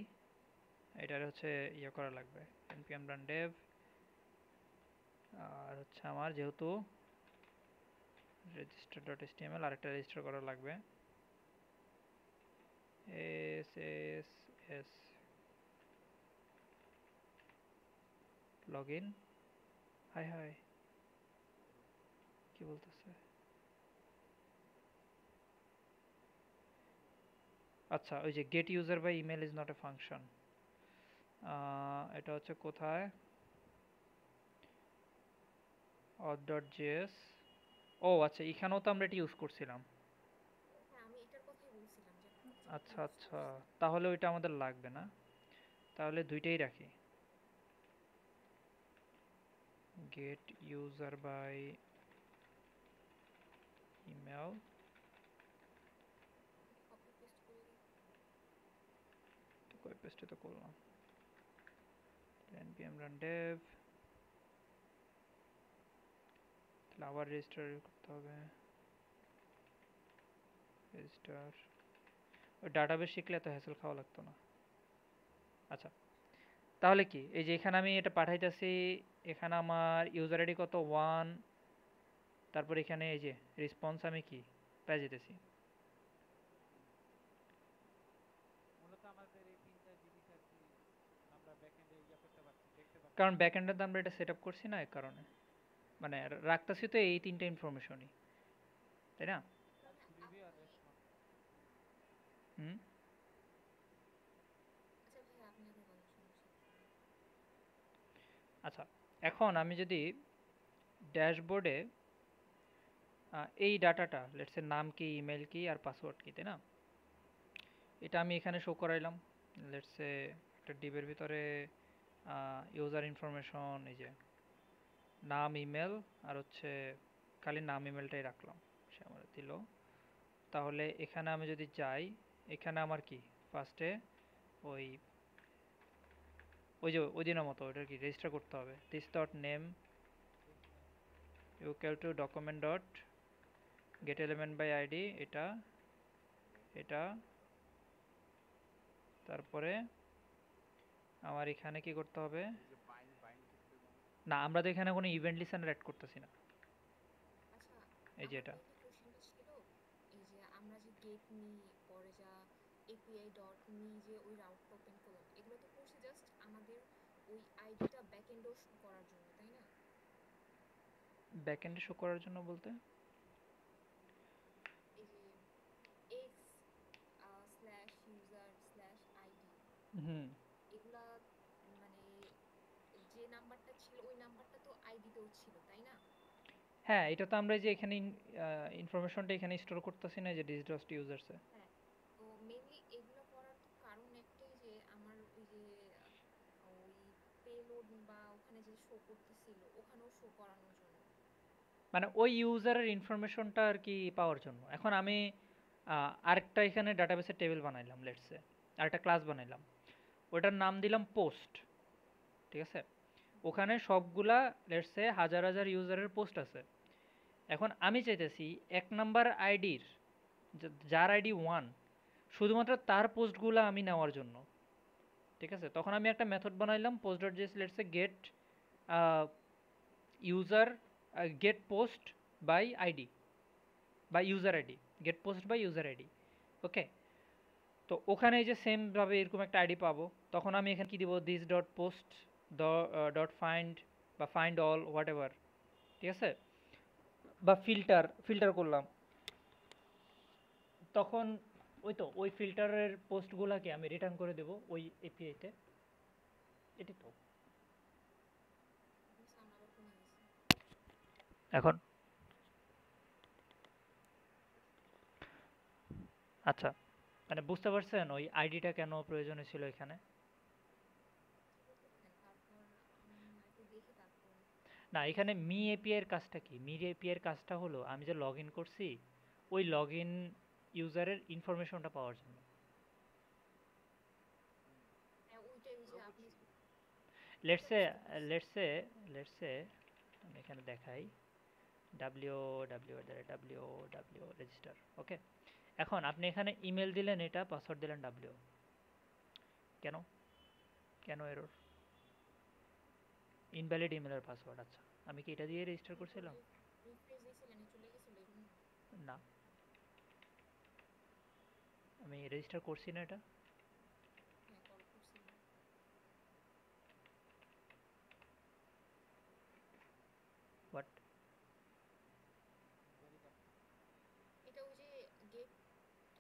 এটার হচ্ছে ইয়ে করা লাগবে npm run dev, আর হচ্ছে আমার যেহেতু register.html আরেকটা রেজিস্টার করা লাগবে, sss login। হাই হাই, কি বলতেছে? আচ্ছা, ওই যে get user by email is not a function, এটা হচ্ছে কোথায় auth.js। ও আচ্ছা, এখানেও তো আমরা এটা ইউজ করছিলাম। হ্যাঁ, আমি এটার কথাই বলছিলাম যে এখন হচ্ছে এটা আচ্ছা ইউজ আচ্ছা, করছি। তাহলে ওইটা আমাদের লাগবে না, তাহলে দুইটাই রাখি, get user by email। Copy paste করে দিই। তো কপি পেস্টে তো করলাম, npm run dev, তাহলে আবার রেজিস্টার করতে হবে, রেজিস্টার। ওই ডাটাবেস শিখলে এত হ্যাসেল খাওয়া লাগতো না। আচ্ছা, তাহলে কি এই যে এখানে আমি এটা পাঠাইতেছি, এখানে আমার ইউজার আইডি কত 1, তারপর এখানে এই যে রেসপন্স আমি কি পেয়ে যেতেছি। কারণ ব্যাকএন্ডে তো আমরা এটা সেট আপ করছি না, এই কারণে মানে রাখতেছি তো এই তিনটা ইনফরমেশনই, তাই না? তাহলে আপনি হুম। আচ্ছা ভাইয়া, আপনি আগে বলেন, সমস্যা নেই। আচ্ছা, এখন আমি যদি ড্যাশবোর্ডে এই ডাটাটা লেটস এর নাম কি, ইমেল কি, আর পাসওয়ার্ড কি, তাই না, এটা আমি এখানে শো করাইলাম। লেটস এ একটা ডিবের ভিতরে ইউজার ইনফরমেশন, এই যে নাম, ইমেল, আর হচ্ছে খালি নাম ইমেলটাই রাখলাম, সে আমার দিল। তাহলে এখানে আমি যদি যাই, এখানে আমার কি ফার্স্টে ওই ওই যে ওই দিনের মতো ওটা কি রেজিস্টার করতে হবে, this dot name equal to document dot get element by ID, এটা এটা তারপরে আমার এখানে কি করতে হবে, না আমরা তো এখানে কোনো ইভেন্ট লিসেনার অ্যাড করতেছি না, আচ্ছা, এই যে আমার এটা। মেইনলি কোশ্চেনটা ছিল এই যে আমরা যে গেট মি, পরে যা এপিআই ডট মি, যে ওই রাউটটা ওপেন করলাম, এগুলো তো করছি জাস্ট আমাদের ওই আইডিটা ব্যাকএন্ডেও শো করার জন্য, তাই না? ব্যাকএন্ডে শো করার জন্য বলতে? এই যে X slash user slash ID, hmm. এগুলা মানে যে নাম্বারটা ছিল ওই নাম্বারটা তো আইডিতেও ছিল, তাই না? হ্যাঁ, এটা তো আমরা এই যে এখানে ইনফরমেশনটা এখানে স্টোর করতেছি না, যে ডিস ডট ইউজার্সে। হ্যাঁ, তো মেইনলি এগুলো করার তো কারণ একটাই যে আমার ওই যে ওই পেলোড বা ওখানে যে শো করতেছিল ওখানেও শো করানোর জন্য। মানে ওই ইউজারের ইনফরমেশনটা আর কি পাওয়ার জন্য। এখন আমি আরেকটা এখানে ডাটাবেসের টেবিল বানাইলাম, লেটসে আরেকটা ক্লাস বানাইলাম, ওটার নাম দিলাম পোস্ট, ঠিক আছে? ওখানে সবগুলা লেটসে হাজার হাজার ইউজারের পোস্ট আছে। এখন আমি চাইতেছি এক নাম্বার আইডির, যার আইডি 1, শুধুমাত্র তার পোস্টগুলো আমি নেওয়ার জন্য, ঠিক আছে? তখন আমি একটা মেথড বানাইলাম post dot JS, let's say get user get post by ID বা user ID, get post by user ID. Okay, তো ওখানে এই যে সেমভাবে এরকম একটা আইডি পাবো, তখন আমি এখানে কি দিব, this dot post dot find বা ফাইন্ড অল হোয়াট এভার, ঠিক আছে? বা ফিল্টার ফিল্টার করলাম, তখন ওই তো ওই ফিল্টারের পোস্টগুলোকে আমি রিটার্ন করে দেবো ওই এপিআইতে, এটি তো। আপনার সাউন্ড আবার কমে গেছে। এখন আচ্ছা, মানে বুঝতে পারছেন ওই আইডিটা কেন প্রয়োজনীয় ছিল এখানে? আচ্ছা, বলতে থাকেন, তারপর একটু দেখে তারপর। না, এখানে মি এপিআই এর কাজটা কি? মি এপিআই এর কাজটা হলো আমি যে লগ ইন করছি ওই লগ ইন ইউজারের ইনফরমেশনটা পাওয়ার জন্য। হ্যাঁ ওইটাই ওই যে আপনি লেটস ওইটা সে বুঝতে পারছি। লেটস সে লেটস সে আমি এখানে দেখাই www রেজিস্টার। ওকে, এখন আপনি এখানে ইমেল দিলেন, এটা পাসওয়ার্ড দিলেন w, কেন কেন এরর? ইনভ্যালিড ইমেলের পাসওয়ার্ড। আচ্ছা, আমি কি এটা দিয়ে রেজিস্টার এরপর করছিলাম? রিফ্রেশ দিয়েছিলেন চলে গেছিল এই জন্য। না, আমি রেজিস্টার করছি না এটা। হ্যাঁ কল করছিলেন। বাট এটা ওই যে গেট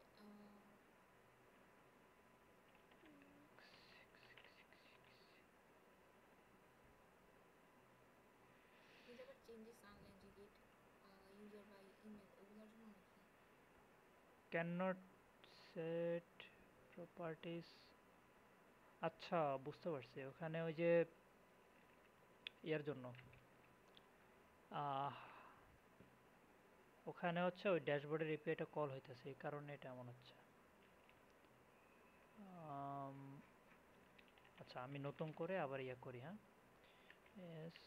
আপনি যে আবার চেঞ্জেস আনলেন যে গেট ইউজার বাই ইমেল ওগুলোর জন্য নাকি? Can not set properties. আচ্ছা, বুঝতে পারছি, ওখানে ওই যে ইয়ার জন্য আহ, ওখানে হচ্ছে ওই ড্যাশবোর্ডের এপিআইটা কল হইতেছে, এই কারণে এটা এমন হচ্ছে। আম, আচ্ছা, আমি নতুন করে আবার ইয়ে করি। হ্যাঁ, এস,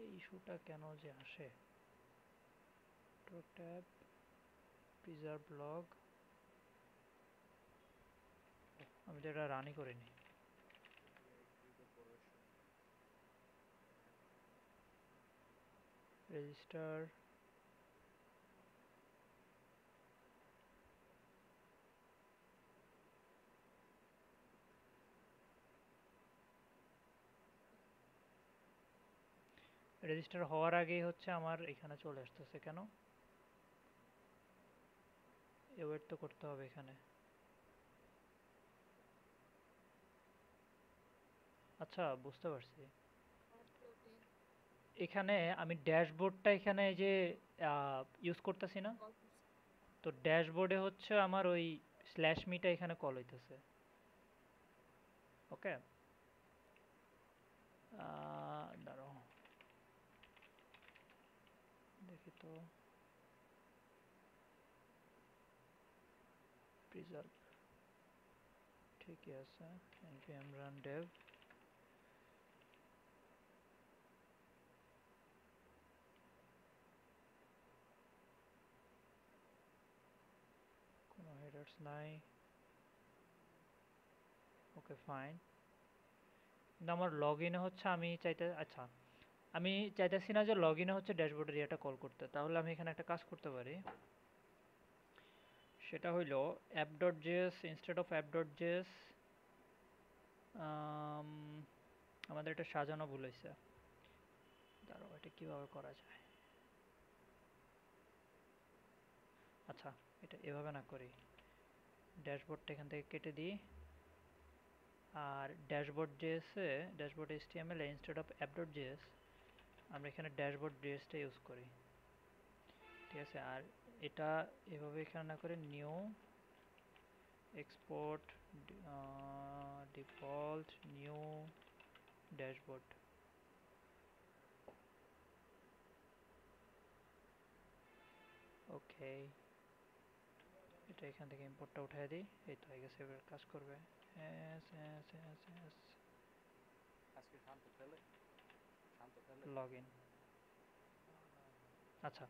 এই ইস্যুটা কেন যে আসে? ট্যাব প্রিজার্ভ লগ, আমি তো এটা রানই করিনি। রেজিস্টার, রেজিস্টার হওয়ার আগেই হচ্ছে আমার এখানে চলে আসতেছে কেন? ওয়েট তো করতে হবে এখানে। আচ্ছা, বুঝতে পারছি। আপলোডে এখানে আমি ড্যাশবোর্ডটা এখানে এই যে ইউজ করতেছি না, কল করছি। তো ড্যাশবোর্ডে হচ্ছে আমার ওই স্ল্যাশ মিটা এখানে কল হইতেছে। ওকে, দাঁড়াও দেখি তো, প্রিজার্ভ ঠিকই আছে, npm run dev, কোনো হেডার্স নাই। ওকে ফাইন, কিন্তু আমার লগ ইনে হচ্ছে আমি চাইতে, আচ্ছা আমি চাইতেছি না যে লগ ইনে হচ্ছে ড্যাশবোর্ডের ইয়েটা কল করতে, তাহলে আমি এখানে একটা কাজ করতে পারি। সেটা হইল app dot JS instead of app dot JS, আমাদের এটা সাজানো ভুল হয়েছে। দাঁড়াও, এটা কীভাবে করা যায়? আচ্ছা, এটা এভাবে না করি, ড্যাশবোর্ডটা এখান থেকে কেটে দিই, আর ড্যাশবোর্ড জেএসে dashboard HTML instead of app dot JS আমরা এখানে ড্যাশবোর্ড জেএসটা ইউজ করি। ঠিক আছে, আর এটা এভাবে এখানে না করে new export default new dashboard. Okay, এটা এখান থেকে ইম্পোর্টটা উঠাই দিই, এই তো হয়ে গেছে, এবার কাজ করবে। S S S S log in. আচ্ছা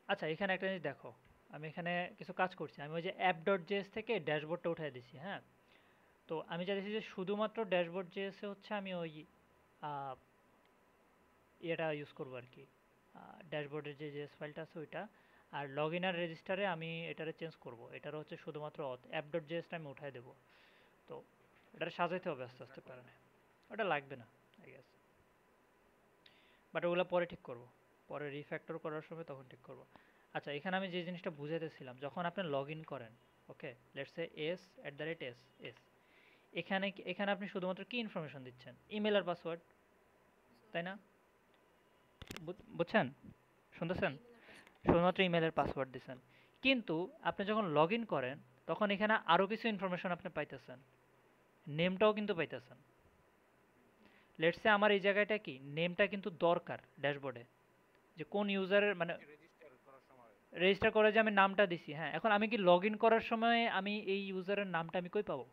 আচ্ছা, এখানে একটা জিনিস দেখো, আমি এখানে কিছু কাজ করছি, আমি ওই যে অ্যাপ ডট জেএস থেকে ড্যাশবোর্ডটা উঠাই দিছি। হ্যাঁ, তো আমি চাইছি যে শুধুমাত্র ড্যাশবোর্ড জেএসে হচ্ছে আমি ওই আহ, এটা ইউজ করবো আর কি, ড্যাশবোর্ডের যে জেএস ফাইলটা আছে ওইটা। আর লগ ইন আর রেজিস্টারে আমি এটারে চেঞ্জ করব, এটার হচ্ছে শুধুমাত্র অ্যাপ ডট জেএসটা আমি উঠাই দেবো। তো এটারে সাজাইতে হবে আস্তে আস্তে, পারে না, ওটা লাগবে না আই গেস, বাট ওগুলো পরে ঠিক করব, পরে রিফ্যাক্টর করার সময় তখন ঠিক করব। আচ্ছা, এখানে আমি যে জিনিসটা বুঝাইতেছিলাম, যখন আপনি লগ ইন করেন, okay let's say s@s S, এখানে এখানে আপনি শুধুমাত্র কি ইনফরমেশন দিচ্ছেন? ইমেল আর পাসওয়ার্ড, তাই না? হ্যাঁ বুঝছেন? শুনতেছেন? হ্যাঁ ইমেল আর পাসওয়ার্ড হ্যাঁ শুধুমাত্র শুনতে ইমেলের পাচ্ছি। পাসওয়ার্ড দিছেন, কিন্তু আপনি যখন লগ ইন করেন তখন এখানে আরও কিছু ইনফরমেশন আপনি পাইতেছেন, নেমটাও কিন্তু পাইতেছেন। লেটস সে আমার এই জায়গাটা কি নেমটা কিন্তু দরকার ড্যাশবোর্ডে, যে কোন ইউজারের মানে রেজিস্টার করার সময় রেজিস্টার করে যে আমি নামটা দিছি, হ্যাঁ, এখন আমি কি লগ ইন করার সময় আমি এই ইউজারের নামটা আমি কই পাবো?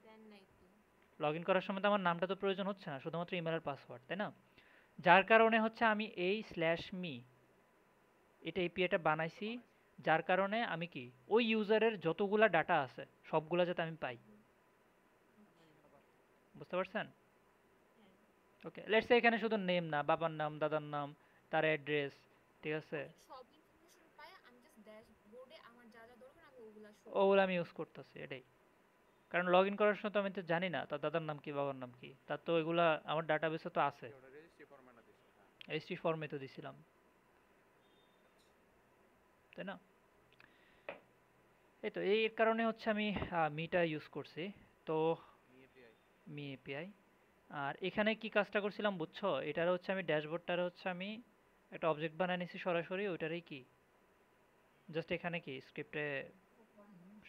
দেন নাই তো। লগ ইন করার সময় তো আমার নামটা তো প্রয়োজন হচ্ছে না, শুধুমাত্র ইমেল আর পাসওয়ার্ড, তাই না? যার কারণে হচ্ছে আমি এই স্ল্যাশ মি এটা এপিআইটা বানাইছি, বানাইছে। যার কারণে আমি কি ওই ইউজারের যতগুলা ডাটা আছে সবগুলা যাতে আমি পাই। হুম, আচ্ছা। বুঝতে পারছেন? হ্যাঁ। ওকে, লেটস সে এখানে শুধু নেম না, বাবার নাম, দাদার নাম, তার অ্যাড্রেস, ঠিক আছে, ওকে, সব ইনফরমেশন পায়, আমি জাস্ট ড্যাশবোর্ডে আমার যা যা দরকার আমি ওগুলা শো ওগুলো করব। আমি ইউজ করতেছি এটাই। কারণ লগ ইন করার সময় তো আমি তো জানি না তার দাদার নাম কি, বাবার নাম কি, তার তো ওইগুলা আমার ডাটাবেসে তো আছে, ওটা রেজিস্ট্রি ফর্মে না দিছে, হ্যাঁ। এইচটি ফর্মে তো দিছিলাম, তাই না? এই তো এর কারণে হচ্ছে আমি মিটা ইউজ করছি। তো মি এপিআই। Me API. আর এখানে কি কাজটা করছিলাম বুঝছো? এটার হচ্ছে আমি ড্যাশবোর্ডটার হচ্ছে আমি একটা অবজেক্ট বানিয়ে নিছি সরাসরি ওইটারই কি জাস্ট এখানে কি স্ক্রিপ্টে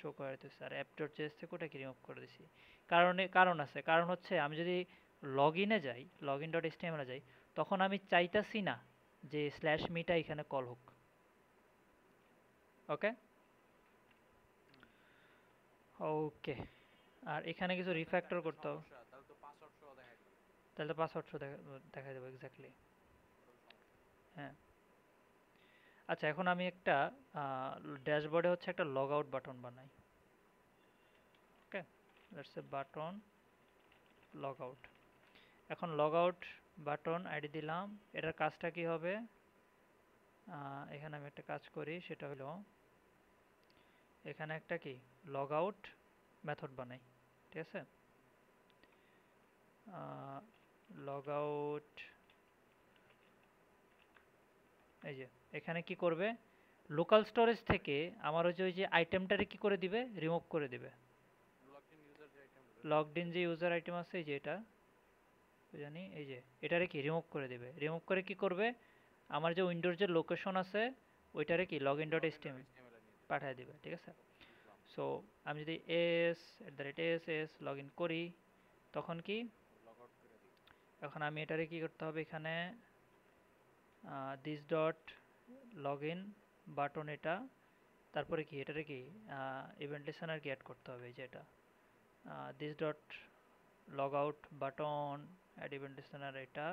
শো করে দিতেছে, আর অ্যাপ ডট জেএস থেকে ওটা কি রিমুভ করে দিছি। কারণ আছে, কারণ হচ্ছে আমি যদি লগ ইনে যাই, লগ ইন ডট এসটিএমএল যাই, তখন আমি চাইতাছি না যে স্ল্যাশ মিটা এখানে কল হোক। ওকে, ওকে। আর এখানে কিছু তাহলে তো এটা রিফ্যাক্টর একটা করতে হবে, সমস্যা, তাহলে তো পাসওয়ার্ড সহ দেখাই দিবে। তাহলে তো পাসওয়ার্ড দেখা দেবো এক্স্যাক্টলি। ওটা তো সমস্যা। হ্যাঁ, আচ্ছা, এখন আমি একটা ড্যাশবোর্ডে হচ্ছে একটা লগ আউট বাটন বানাই। Okay, let's a button log out. এখন লগ আউট বাটন আইডি দিলাম, এটার কাজটা কি হবে? এখানে আমি একটা কাজ করি, সেটা হলো এখানে একটা কি লগ আউট মেথড বানাই, ঠিক আছে? লগ আউট, এই যে এখানে কি করবে, লোকাল স্টোরেজ থেকে আমার ওই যে আইটেমটারে কি করে দিবে, রিমুভ করে দিবে। লগড ইন ইউজার যে আইটেম লগড ইন রিমুভ যে করে ইউজার আইটেম আছে, এই যে এটা জানি, এই যে এটারে কি রিমুভ করে দিবে। রিমুভ করে কি করবে, আমার যে উইন্ডোর যে লোকেশন আছে ওইটারে কি log in dot login dot STML HTML এ নিয়ে দিবে। পাঠিয়ে দিবে, ঠিক আছে? বুঝলাম। সো আমি যদি এস লগ ইন করি, তখন কি, লগ আউট করে দিই। এখন আমি এটারে কি করতে হবে, এখানে this dot log in button, এটা তারপরে কি এটারে কি ইভেন্ট লিসেনার কি অ্যাড করতে হবে, এই যে এটা this dot log out button add event listener, এটা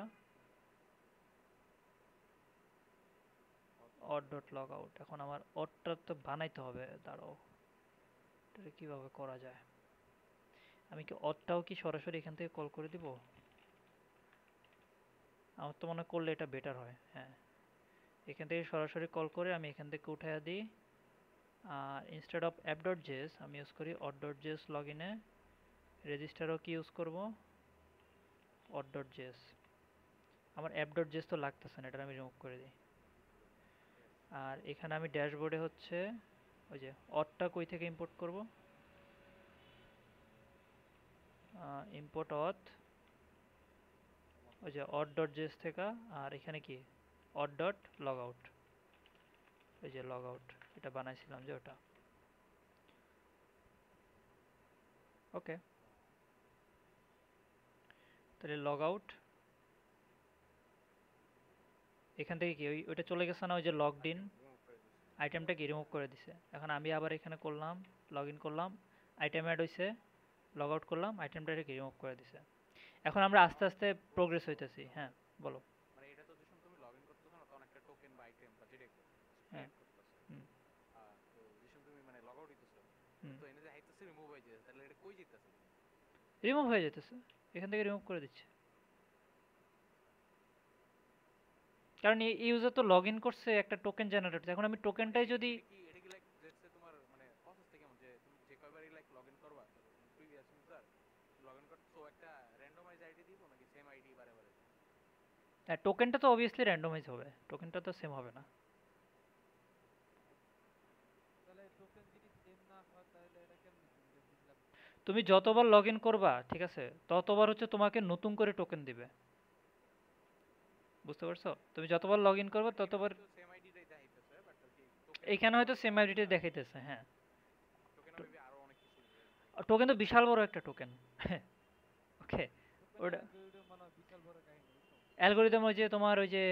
অড ডট লগ আউট। এখন আমার অডটা তো বানাইতে হবে, দাঁড়াও, এটা কিভাবে করা যায়? আমি কি অডটাও কি সরাসরি এখান থেকে কল করে দিব? আমার তো মনে হয় করলে এটা বেটার হয়, হ্যাঁ, এখান থেকে সরাসরি কল করে আমি এখান থেকে উঠাইয়া দিই। আর instead of app dot JS আমি ইউজ করি অড ডট জেএস লগ ইনে। রেজিস্টারও কি ইউজ করব, অড ডট জেএস। আমার অ্যাপ ডট জেএস তো লাগতেছে না, এটা আমি রিমুভ করে দিই। আর এখানে আমি ড্যাশবোর্ডে হচ্ছে ওই যে অডটা কই থেকে ইম্পোর্ট করব, ইম্পোর্ট অথ, ওই যে অড ডট জেএস থেকে। আর এখানে কি অড ডট লগ আউট, ওই যে লগ আউট এটা বানাইছিলাম যে ওটা। ওকে, তাহলে লগ আউট এখান থেকে কি ওইটা চলে গেছে না, ওই যে লগড ইন আইটেম রিমুভ করে দিছি। আইটেমটা কি রিমুভ করে দিছে। এখন আমি আবার এখানে করলাম, লগ ইন করলাম, আইটেম অ্যাড হয়েছে, লগ আউট করলাম, আইটেমটা কি রিমুভ করে দিছে। এখন আমরা আস্তে আমার আস্তে প্রোগ্রেস কোশ্চেন হইতেছি, হলো, হ্যাঁ বলো। মানে এটা তো যখন তুমি লগইন করতেছো না, তখন একটা টোকেন বা আইটেম বা যেটাই হ্যাঁ, ক্রিয়েট করতেছো। হুম, তো যখন তুমি মানে লগ আউট দিতেছো, হুম, তো এনে যে হাইতেছে রিমুভ হয়ে যায়, তাহলে এটা কই যাইতেছে? রিমুভ হয়ে যেতেছে, এখান থেকে রিমুভ করে দিচ্ছে। কারণ এই ইউজার তো লগ ইন করছে একটা টোকেন জেনারেট, এখন আমি মানে টোকেনটাই যদি এটা কি লাইক লেটস সে তোমার মানে প্রসেসটা কেমন, যে তুমি যে কয়বারই লাইক লগইন করবা প্রিভিয়াস ইউজার লগইন করতে, তো একটা র‍্যান্ডমাইজ আইডি দিব নাকি সেম আইডি বারে বারে? টোকেনটা তো অবভিয়াসলি র্যান্ডমাইজ হবে, টোকেনটা তো সেম হবে না। তুমি যতবার লগ ইন করবা, ঠিক আছে, ততবার হচ্ছে তোমাকে নতুন করে টোকেন দিবে। বুঝতে পারছো? তুমি যতবার লগ ইন করবে মানে এখানে ততবার। হয়তো সেম আইডিটাই দেখাইতেছে, বাট আর কি টোকেন এইখানে হয়তো হবে সেম আলাদা। আইডিটাই দেখাইতেছে, হ্যাঁ। টোকেন মেবি আরো অনেক কিছু থাকবে। টোকেন তো বিশাল বড় একটা টোকেন। ওকে, ওটা অ্যালগরিদম ওই যে তোমার ওই যে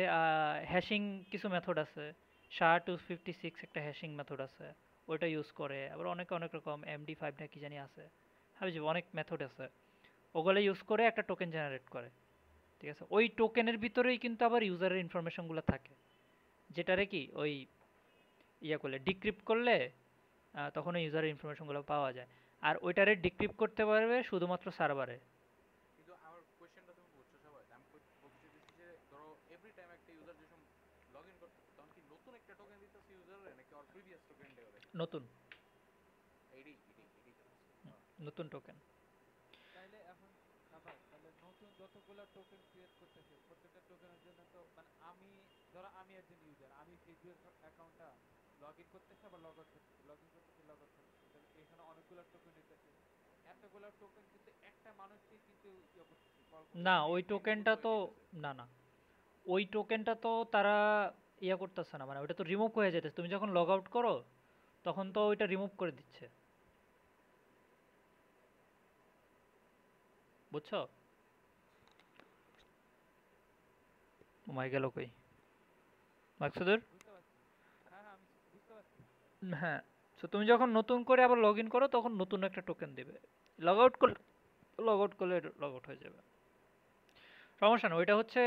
হ্যাশিং কিছু মেথড আছে, SHA-256 একটা হ্যাশিং মেথড আছে, ওইটা ইউজ করে। আবার অনেকে অনেক রকম MD5 না কি জানি আছে, হাবি যাবে অনেক মেথড আছে, ওগুলো ইউজ করে একটা টোকেন জেনারেট করে। ঠিক আছে, ওই টোকেনের ভিতরেই কিন্তু আবার ইউজারের ইনফরমেশনগুলো থাকে, যেটারে কি ওই ইয়া করলে ডিক্রিপ্ট করলে তখন ওই ইউজারের ইনফরমেশনগুলো পাওয়া যায়। আর ওইটারে ডিক্রিপ্ট করতে পারবে শুধুমাত্র সার্ভারে। কিন্তু আমার কোয়েশ্চেনটা তুমি বুঝছো সবাই, আমি বলতে চাইতেছি যে ধরো এভরি টাইম একটা ইউজার যখন লগ ইন করতেছে তখন কি নতুন একটা টোকেন দিতেছে ইউজারে নাকি ওর প্রিভিয়াস টোকেন দেওয়া দেখে? নতুন, এটাই তো বুঝছি। নতুন টোকেন। তাইলে এখন না ভাই, তাহলে নতুন যতগুলো টোকেন ক্রিয়েট করতেছে প্রত্যেকটা টোকেনের জন্য তো মানে আমি, ধরো আমি একজন ইউজার, আমি ফেসবুক অ্যাকাউন্টটা লগ ইন করতেছি আবার লগ আউট করতেছি, লগ ইন করতেছি লগ আউট করতেছি, তাহলে এখানে অনেকগুলো টোকেন নিতেছে। এতগুলো টোকেন কিন্তু একটা মানুষকে কিন্তু ইয়ে করতেছে, কল না করতেছে, ওই ইনপুট টোকেনটা করে তো, নিতেছে। না না, ওই টোকেনটা তো তারা ইয়া করতেছে না, মানে ওইটা তো রিমুভ হয়ে যেতেছে। তুমি যখন লগ আউট করো তখন তো ওইটা রিমুভ করে দিচ্ছে, বুঝছো? মাই গেল কই মাকসুদুর? বুঝতে পারছি। হ্যাঁ হ্যাঁ, আমি বুঝতে পারছি। হ্যাঁ, তো তুমি যখন নতুন করে আবার লগ ইন করো তখন নতুন একটা টোকেন দিবে, লগ আউট করলে লগ আউট হয়ে যাবে, সমস্যা না। ওইটা হচ্ছে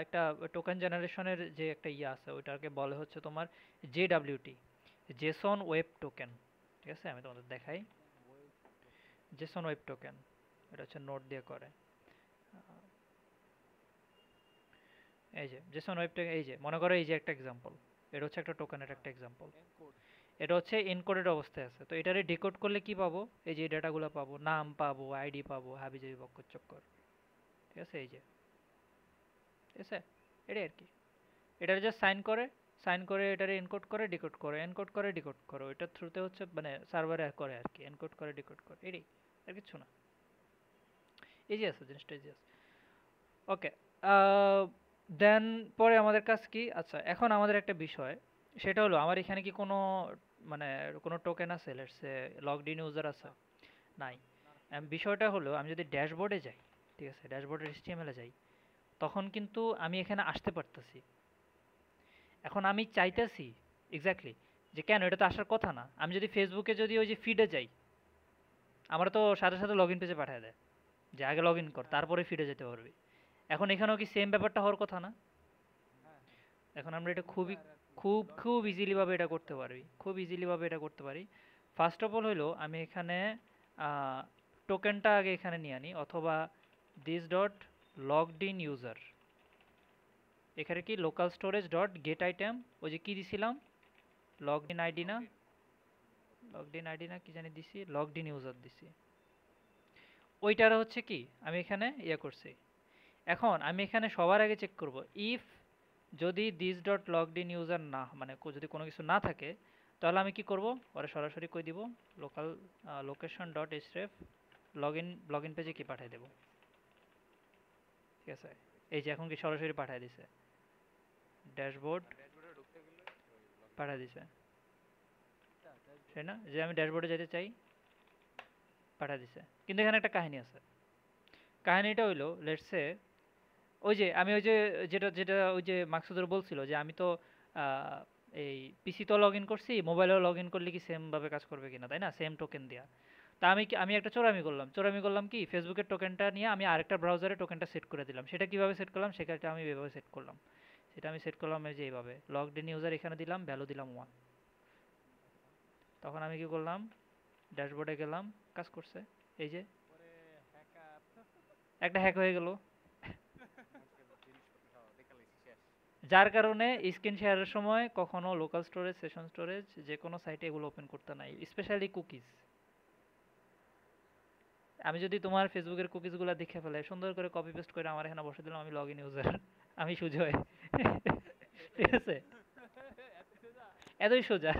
একটা টোকেন জেনারেশনের যে একটা ইয়ে আছে, ওইটাকে বলে হচ্ছে তোমার JWT, জেসন ওয়েব টোকেন। ঠিক আছে, আমি তোমাদের দেখাই। জেসন ওয়েব টোকেন, এটা হচ্ছে নোট দিয়ে করে। এই যে জেসন ওয়েব টোকেন, এই যে মনে করো এই যে একটা এক্সাম্পল, এটা হচ্ছে একটা টোকেনের একটা এক্সাম্পল। এনকোড। এটা হচ্ছে এনকোডেড অবস্থায় আছে, তো এটারে ডিকোড করলে কি পাবো? এই যে ডাটাগুলো পাবো, নাম পাবো, আইডি পাবো, হাবিজাবি বক্কর চক্কর। ঠিক আছে, এই যে, ঠিক আছে, এটাই আর কি। এটারে জাস্ট সাইন করে এটারে এনকোড করে ডিকোড করে, এনকোড করে ডিকোড করো, এটার থ্রুতে হচ্ছে মানে সার্ভারে করে আর কি, এনকোড করে ডিকোড করে, এটাই, আর কিছু না। ইজি আছে জিনিসটা, ইজি আছে। ওকে, দেন পরে আমাদের কাজ কি? আচ্ছা, এখন আমাদের একটা বিষয়, সেটা হলো আমার এখানে কি কোনো মানে কোনো টোকেন আছে, let's say logged in user আছে? না নাই। না না। বিষয়টা হলো আমি যদি ড্যাশবোর্ডে যাই, ঠিক আছে, ড্যাশবোর্ডের HTML-এ যাই, তখন কিন্তু আমি এখানে আসতে পারতেছি। এখন আমি চাইতেছি এক্স্যাক্টলি যে কেন, এটা তো আসার কথা না। আমি যদি ফেসবুকে যদি ওই যে ফিডে যাই, আমার তো সাথে সাথে লগ ইন পেজে পাঠিয়ে দেয় যে আগে লগ ইন কর হ্যাঁ তারপরে ফিডে যেতে পারবি। এখন এখানেও কি সেম ব্যাপারটা হওয়ার কথা না? হ্যাঁ হ্যাঁ। এখন আমরা এটা খুবই দুইবার আর কি খুব লগ খুব ইন আর ইজিলি ফিড ভাবে এটা পাঠাইতে করতে পারে। পারি, খুব ইজিলি ভাবে এটা করতে পারি। ফার্স্ট অফ অল হইলো আমি এখানে টোকেনটা আগে এখানে নিয়ে আনি, অথবা this dot logged in user, এখানে কি local storage dot gate item, ওই যে কি দিছিলাম, লগড ইন আইডি না, logged in. Logged in ID না কি জানি দিছি, লগড ইন ইউজার দিছি, ওইটার হচ্ছে কি আমি এখানে ইয়ে করছি। এখন আমি এখানে সবার আগে চেক করব ইফ যদি this dot logged in user না মানে যদি কোনো কিছু না থাকে, তাহলে আমি কি করব, ওরা সরাসরি কই দিব local location dot href log in পেজে কি পাঠিয়ে দেব। ঠিক আছে, এই যে এখন কি সরাসরি পাঠিয়ে দিছে, ড্যাশবোর্ড আর ড্যাশবোর্ডে ঢুকতে গেলে ওই লগইন পাঠিয়ে করতে দিছে, হবে। আচ্ছা ড্যাশবোর্ড। তাই না? যে আমি ড্যাশবোর্ডে যেতে চাই, পাঠিয়ে দিছে। কিন্তু এখানে একটা কাহিনী আছে, কাহিনীটা হইলো লেটস সে ওই যে আমি ওই যে যেটা যেটা ওই যে মাকসুদুর বলছিল যে আমি তো আহ, এই পিসি তো লগ ইন করছি, মোবাইলেও লগ ইন করলে কি সেম ভাবে কাজ করবে কিনা, তাই না, সেম টোকেন দিয়া। তা আমি একটা চোরামি করলাম কি, ফেসবুকের টোকেনটা নিয়ে আমি আরেকটা ব্রাউজারে টোকেনটা সেট করে দিলাম। সেটা কিভাবে সেট করলাম, সেটা আমি এভাবে সেট করলাম, সেটা আমি সেট করলাম এই যে এইভাবে, লগড ইন ইউজার এখানে দিলাম, ভ্যালু দিলাম 1। আচ্ছা। তখন আমি কি করলাম, ড্যাশবোর্ডে গেলাম, কাজ করছে, এই যে পরে হ্যাকার। একটা হ্যাক হয়ে গেল, মুখের জিনিসপত্র সব দেখে লাইছি শেষ। যার কারণে স্ক্রিন শেয়ারের সময় কখনো লোকাল স্টোরেজ, সেশন স্টোরেজ, যে কোনো সাইটে এগুলো ওপেন করতে নাই, স্পেশালি কুকিজ। আমি যদি তোমার ফেসবুকের কুকিজগুলো দেখে ফেলে সুন্দর করে কপি পেস্ট করে আমার এখানে বসে দিলাম, আমি লগ ইন ইউজার, আমি সুজয়। ঠিক আছে, এত সোজা। এতই সোজা।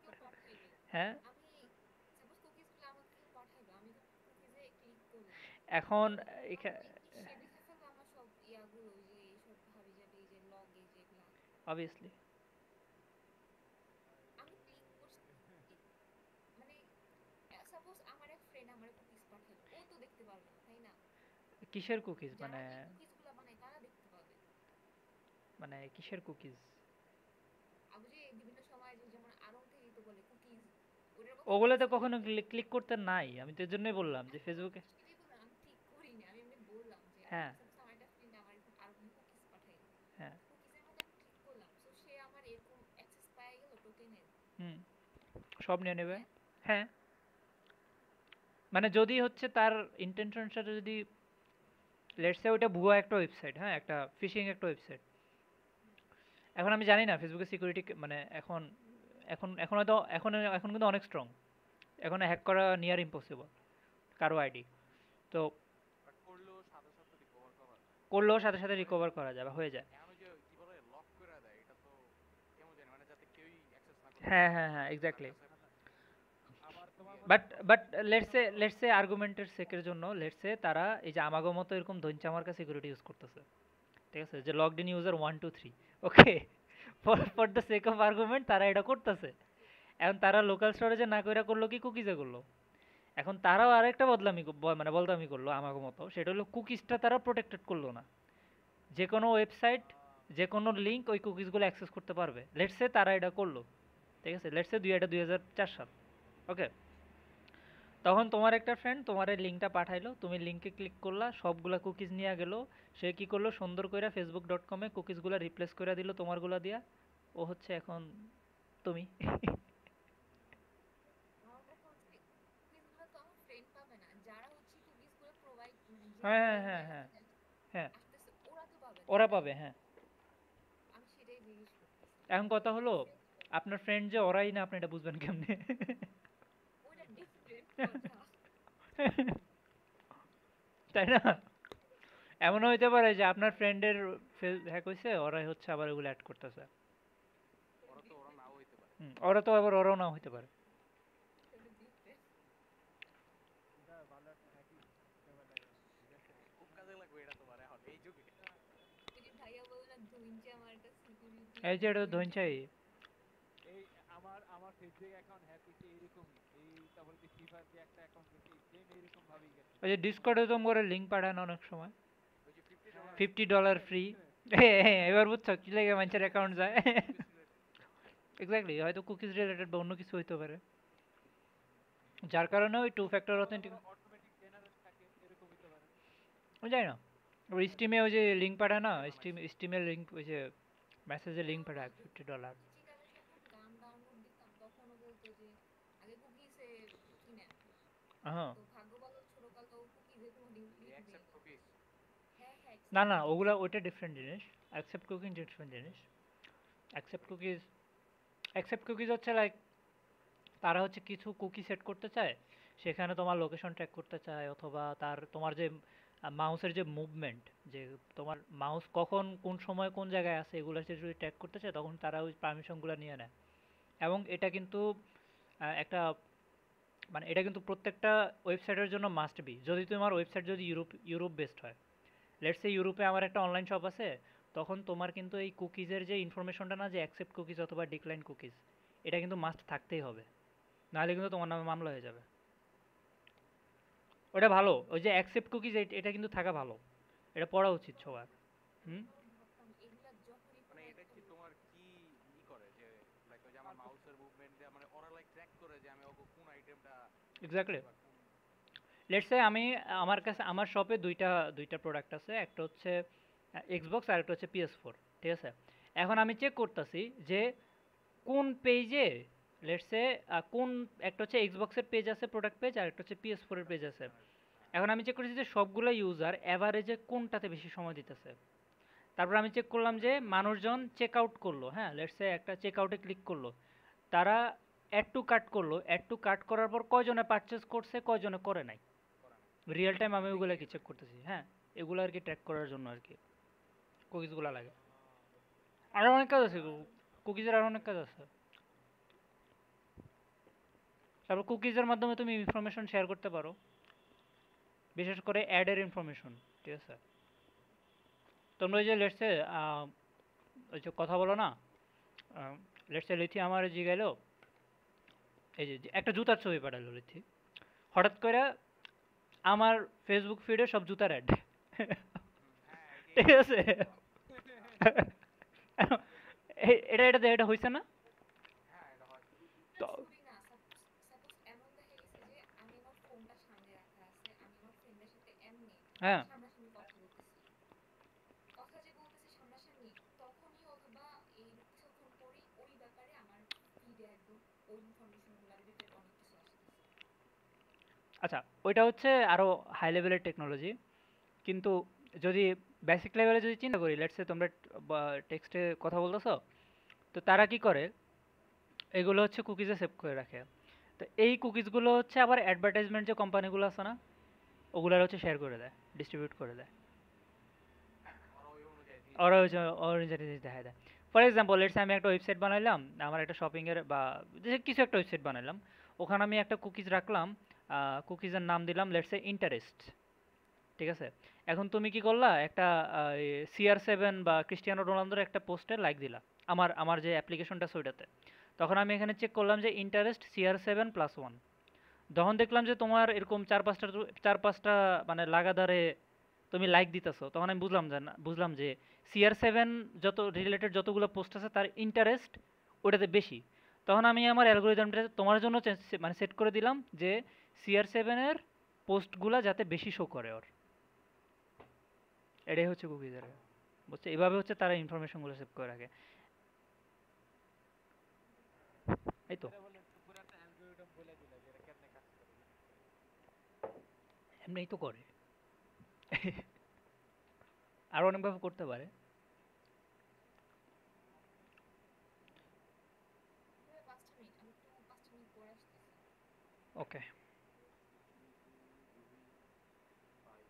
কেউ পাঠাইলো, হ্যাঁ, আমি সাপোজ কুকিজগুলো আমাকে কেউ পাঠাইলো, আমি কুকিজে ক্লিক করলাম, এখন তখন এখা- কি সে দেখে ফেলবে আমার সব ইয়াগুলো, যে এইসব হাবি জাবি যে লগ এই যেগুলা অবভিয়াসলি আমি ক্লিক করছি, মানে সাপোজ আমার এক ফ্রেন্ড আমার কুকিজ পাঠাইলো, ও তো দেখতে পারবে না তাই না, কিসের কুকিজ যারা মানে? এই কুকিজগুলো বানায় তারা দেখতে মানে কিসের কুকিজ? আবু যে বিভিন্ন সময় যে যেমন আড়ং থেকেই তো বলে কুকিজ, ওটার কথা ওগুলোতে বলতেছো কখনো নাকি? ক্লিক করতে নাই, আমি তো এর জন্যই বললাম যে ফেসবুকে। সেটাই বললাম, আমি ঠিক করিনি, আমি এমনি বললাম যে হ্যাঁ, সাপোজ আমার একটা ফ্রেন্ড আমার এরকম আরো কুকিজ পাঠাইলো, হ্যাঁ, কুকিজের মধ্যে আমি ক্লিক করলাম, তো সে আমার এরকম অ্যাক্সেস পেয়ে গেল টোকেনের। হুম, সব নিয়ে নেবে। হ্যাঁ, হ্যাঁ, মানে যদি হচ্ছে তার ইন্টেনশনটা যদি লেটস সে ওইটা ভুয়া একটা ওয়েবসাইট, হ্যাঁ, একটা ফিশিং একটা ওয়েবসাইট। এখন আমি জানি না ফেসবুকের সিকিউরিটি মানে এখন এখন হয়তো এখন কিন্তু অনেক স্ট্রং। এখন হ্যাক করা নিয়ার ইম্পসিবল কারো আইডি। তো বাট করলেও সাথে সাথে রিকভার করা যায়। করলেও সাথে সাথে মানে রিকভার করা যায় বা হয়ে যায়। এখন ওই যে কি বলে লক করে দেয়, এটা তো কেমন জানি, মানে যাতে কেউই অ্যাক্সেস না করতে হ্যাঁ, পারে, হ্যাঁ, হ্যাঁ, তার এক্স্যাক্টলি। কাছে। না, না, আবার তোমার মনে বাট করো বাট মনে করো লেটস সে আর্গুমেন্টের সেকের জন্য লেটস সে তারা এই যে আমাগো মতো এরকম ধনচামার্কা সিকিউরিটি ইউজ করতেছে, ঠিক আছে, যে logged in user 1 2 3, okay, for the sake of argument তারা এটা করতেছে। এখন তারা লোকাল স্টোরেজে না কইরা করলো কি কুকিজে করলো। এখন তারাও আরেকটা বদলামি মানে বলদামি করলো আমাগো মতো, সেটা হলো কুকিজটা তারা প্রোটেক্টেড করলো না। যে কোনো ওয়েবসাইট, যে কোনো লিঙ্ক ওই কুকিজগুলো অ্যাক্সেস করতে পারবে। লেটস সে তারা এটা করলো, ঠিক আছে, লেটস সে 2004 সাল, ওকে। তখন তোমার একটা ফ্রেন্ড তোমার এই লিঙ্কটা পাঠাইলো, তুমি লিঙ্কে ক্লিক করলা, সবগুলা কুকিজ নিয়ে গেল। সে কি করলো, সুন্দর কইরা facebook.com-এ কুকিজগুলা রিপ্লেস করে দিল তোমারগুলা দিয়া। ও হচ্ছে এখন তুমি। আমার কথা হচ্ছে কুকিজগুলো তো আমার ফ্রেন্ড পাবে না, যারা হচ্ছে কুকিজগুলো প্রোভাইড মানে যে হ্যাঁ, হ্যাঁ, ওই হ্যাঁ, জায়গা হ্যাঁ, থেকে হ্যাঁ, আসতেছে ওরা তো পাবে, তাই ওরা না? পাবে, হ্যাঁ। আমি সেটাই জিজ্ঞেস করতেছি এখন কথা আমার হলো, ফ্রেন্ড, আপনার ফ্রেন্ড যে ওরাই না, আপনি এটা বুঝবেন কেমনে? ওইটা ডিফারেন্ট কথা। তাই না? এমনও হইতে পারে যে আপনার ফ্রেন্ডের হ্যাক হইছে, ওরাই হচ্ছে আবার ওগুলো অ্যাড করতেছে। ওরা তো ওরা নাও হইতে পারে। ওরা তো আবার ওরাও না হইতে পারে। ওইটা ডিফারেন্ট। এটা ভালো একটা হ্যাকিং পেপার লাগে, ঠিক আছে। খুব কাজে লাগবে এটা তোমার এখন এই যুগে। ওই যে ভাইয়া বললো না ধুইনচে আমার একটা সিকিউরিটি এই যে এটা ধুইনচে। ধইনচাই। এই আমার ফেসবুক অ্যাকাউন্ট হ্যাক হয়েছে এইরকমই, এই তারপরে যে ফ্রি ফায়ার যে একটা অ্যাকাউন্ট গেছে সেম এইরকম ভাবেই গেছে, ওই যে মানে ডিসকর্ডে তো করে লিঙ্ক পাঠায় না অনেক সময়, ওই যে হ্যাঁ $50 $50 বুঝছো ফ্রি। বুঝছো। এবার বুঝছো কি লাগে মানুষের অ্যাকাউন্ট যায়। Cookies related. এক্স্যাক্টলি, হয়তো কুকিজ রিলেটেড বা অন্য কিছু হইতে পারে, যার কারণে ওই টু ফ্যাক্টর অথবা অথেন্টিক। ধরো অটোমেটিক জেনারেট থাকে, এরকম হতে পারে। জানি না, ওই স্টিমে ওই যে লিঙ্ক পাঠায় না, কে বানাইছে? স্টিমের লিঙ্ক, ওই যে মেসেজে লিঙ্ক না পাঠায় $50। ডিজিটালে যখন গান ডাউনলোড দিতাম তখনও বলতো যে আগে কুকিজে কিনেন, হ্যাঁ, তো ভাগ্য ভালো ছোটকালে ও কুকিজে কোনো লিঙ্ক দিয়ে অ্যাকসেপ্ট দাও। কুকিজ। হ্যাঁ হ্যাঁ না accept না, cookies। ওগুলা ওইটা ডিফারেন্ট জিনিস। অ্যাকসেপ্ট কুকিং ডিফারেন্ট জিনিস। অ্যাকসেপ্ট কুকিজ, অ্যাকসেপ্ট কুকিজ হচ্ছে লাইক তারা হচ্ছে কিছু কুকি সেট করতে চায়, সেখানে তোমার লোকেশন ট্র্যাক করতে চায়, অথবা তোমার যে মাউসের যে মুভমেন্ট, যে তোমার মাউস কখন কোন সময় কোন জায়গায় আছে এগুলো যদি ট্র্যাক করতে চায়, তখন তারা ওই পারমিশনগুলো নিয়ে নেয়। এবং এটা কিন্তু একটা মানে এটা কিন্তু প্রত্যেকটা ওয়েবসাইটের জন্য মাস্ট বি, যদি তোমার ওয়েবসাইট যদি ইউরোপ বেসড হয়। লেটস সে ইউরোপে আমার একটা অনলাইন শপ আছে, তখন তোমার কিন্তু এই কুকিজের যে ইনফরমেশনটা না, যে অ্যাকসেপ্ট কুকিজ অথবা ডিক্লাইন কুকিজ, এটা কিন্তু মাস্ট থাকতেই হবে, নাহলে কিন্তু তোমার নামে মামলা হয়ে যাবে। ওটা ভালো, ওই যে অ্যাকসেপ্ট কুকিজ, এটা কিন্তু থাকা ভালো, এটা পড়া উচিত সবার। হুম, আমি ভাবতাম এগুলা যখনই মানে প্রোভাইড এটা কি করবো। তোমার কি করে যে লাইক ওই যে আমার তারপর মাউসের মুভমেন্ট দিয়ে মানে ওরা লাইক ট্র্যাক করে যে আমি ওকে কোন আইটেমটা কিনতেছি এক্স্যাক্টলি। বা কোন। লেটস সে আমার কাছে আমার শপে দুইটা প্রোডাক্ট আছে, একটা হচ্ছে এক্সবক্স আর একটা হচ্ছে PS4, ঠিক আছে। এখন আমি চেক করতেছি যে কোন পেজে, লেটস সে কোন, একটা হচ্ছে এক্সবক্সের পেজ আছে প্রোডাক্ট পেজ, আর একটা হচ্ছে PS4 এর পেজ আছে। এখন আমি চেক করেছি যে সবগুলো ইউজার অ্যাভারেজে কোনটাতে বেশি সময় দিতেছে। তারপর আমি চেক করলাম যে মানুষজন চেক আউট করলো, হ্যাঁ, লেটস সে একটা চেক আউটে ক্লিক করলো, তারা অ্যাড টু কার্ট করলো, অ্যাড টু কার্ট করার পর কয়জনে পারচেজ করছে কয়জনে করে নাই, করা নাই। রিয়েল টাইম আমি দেখি ওগুলো কি এটা। চেক করতেছি, হ্যাঁ। এগুলো আর কি ট্র্যাক করার জন্য আর কি কুকিজগুলো লাগে। আরও অনেক কাজ আছে, কুকিজের আরও অনেক কাজ আছে। তারপর কুকিজের মাধ্যমে তুমি ইনফরমেশন শেয়ার করতে পারো, বিশেষ করে অ্যাডের ইনফরমেশন, ঠিক আছে। তোমরা ওই যে লেটসে ওই যে কথা বলো না, লেটসে লিথি আমার জিগাইলো, এই যে একটা জুতার ছবি পাঠালো লিথি, হঠাৎ করে আমার ফেসবুক ফিডে সব জুতার অ্যাড। হ্যাঁ, ঠিক আছে, এটা হইছে না? হ্যাঁ এটা হয়। তো শুধুই না, সাপোজ এমন দেখা গেছে যে আমি আমার ফোনটা সামনে রাখা আছে, আমি আমার ফ্রেন্ডের সাথে এমনি হ্যাঁ, সামনাসামনি কথা বলতেছি, কথা যে বলতেছি সামনাসামনি, তখনই অথবা এই কিছুক্ষণ পরেই ওই ব্যাপারে আমার ফিডে একদম ওই ইনফরমেশন গুলো রিলেটেড অনেক কিছু আসতেছে। আচ্ছা, ওইটা হচ্ছে আরো হাই লেভেলের টেকনোলজি। কিন্তু যদি বেসিক লেভেলে যদি চিন্তা করি, লেটস সে তোমরা টেক্সটে কথা বলতেছো, তো তারা কি করে, এগুলো হচ্ছে কুকিজে সেভ করে রাখে। তো এই কুকিজগুলো হচ্ছে আবার অ্যাডভার্টাইজমেন্ট যে কোম্পানিগুলো আছে না, ওগুলার হচ্ছে শেয়ার করে দেয়, ডিস্ট্রিবিউট করে দেয়। হ্যাঁ ওরা ওই অনুযায়ী জিনিস ওরা দেখায়। হচ্ছে অরিজিনাল জিনিস দেখায় দেয়। ফর এক্সাম্পল লেটস আমি একটা ওয়েবসাইট বানাইলাম, আমার একটা শপিংয়ের বা যে কিছু একটা ওয়েবসাইট বানাইলাম, ওখানে আমি একটা কুকিজ রাখলাম, কুকিজের নাম দিলাম লেটস এ ইন্টারেস্ট, ঠিক আছে? এখন তুমি কি করলা, একটা CR7 বা ক্রিস্টিয়ানো রোনালদোর একটা পোস্টে লাইক দিলা, আমার আমার যে অ্যাপ্লিকেশনটা আছে ওইটাতে। তখন আমি এখানে চেক করলাম যে ইন্টারেস্ট CR7+1, তখন দেখলাম যে তোমার এরকম চার পাঁচটা মানে লাগাতারে তুমি লাইক দিতেছো, তখন আমি বুঝলাম যে CR7 যত রিলেটেড যতগুলো পোস্ট আছে তার ইন্টারেস্ট ওটাতে বেশি। তখন আমি আমার অ্যালগোরিদমটা তোমার জন্য মানে সেট করে দিলাম যে CR7-এর পোস্টগুলা যাতে বেশি শো করে ওর। এটাই হচ্ছে কুকিজের, বুঝছো? এভাবে হচ্ছে তারা ইনফরমেশনগুলো সেভ করে রাখে, এই তো। এটা বললেন তো পুরো একটা অ্যালগরিদম বলে দিল যে এটা কেমনে কাজ করে জিনিসটা। এমনিই তো করে। আরো অনেকভাবে করতে পারে। ভাইয়া 5টা মিনিট, আমি একটু 5টা মিনিট পরে আসতেছি। ওকে। ভাই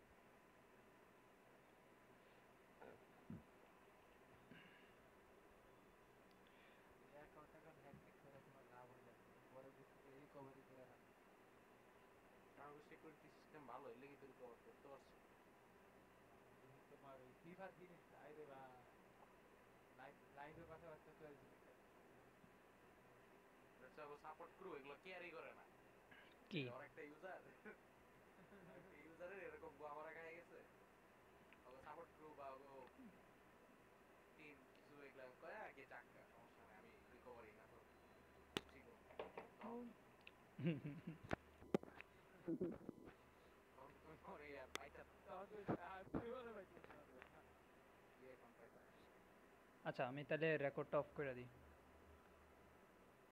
এই অ্যাকাউন্ট এখন হ্যাক করে তোমার লাভ হইলো না, পরে বুঝতে রিকভারি করে না। কারণ সিকিউরিটি সিস্টেম ভালো, এর লেগে তো রিকভার করতে পারছে। তুমি তোমার ওই ফিফার জিনিস আইরে বা লাইভের পাশাপাশি তো এই জিনিসটা সাপোর্ট ক্রু এগুলো কেয়ারই করে না। কি? ওর একটা ইউজার ইউজারের এরকম গোয়া মারা খাই গেছে, সাপোর্ট ক্রু বা টিম কিছু এগুলা কয় আগে চাক্কা সমস্যা নাই, আমি রিকভারি না করব ঠিক আছে। তখন তুমি পরে আর পাইতা না, তখন তুমি ফিফারে পাইতেছ না। ইয়ে এখন পাইতা না। আচ্ছা, আমি তাহলে রেকর্ডটা অফ করে দিই।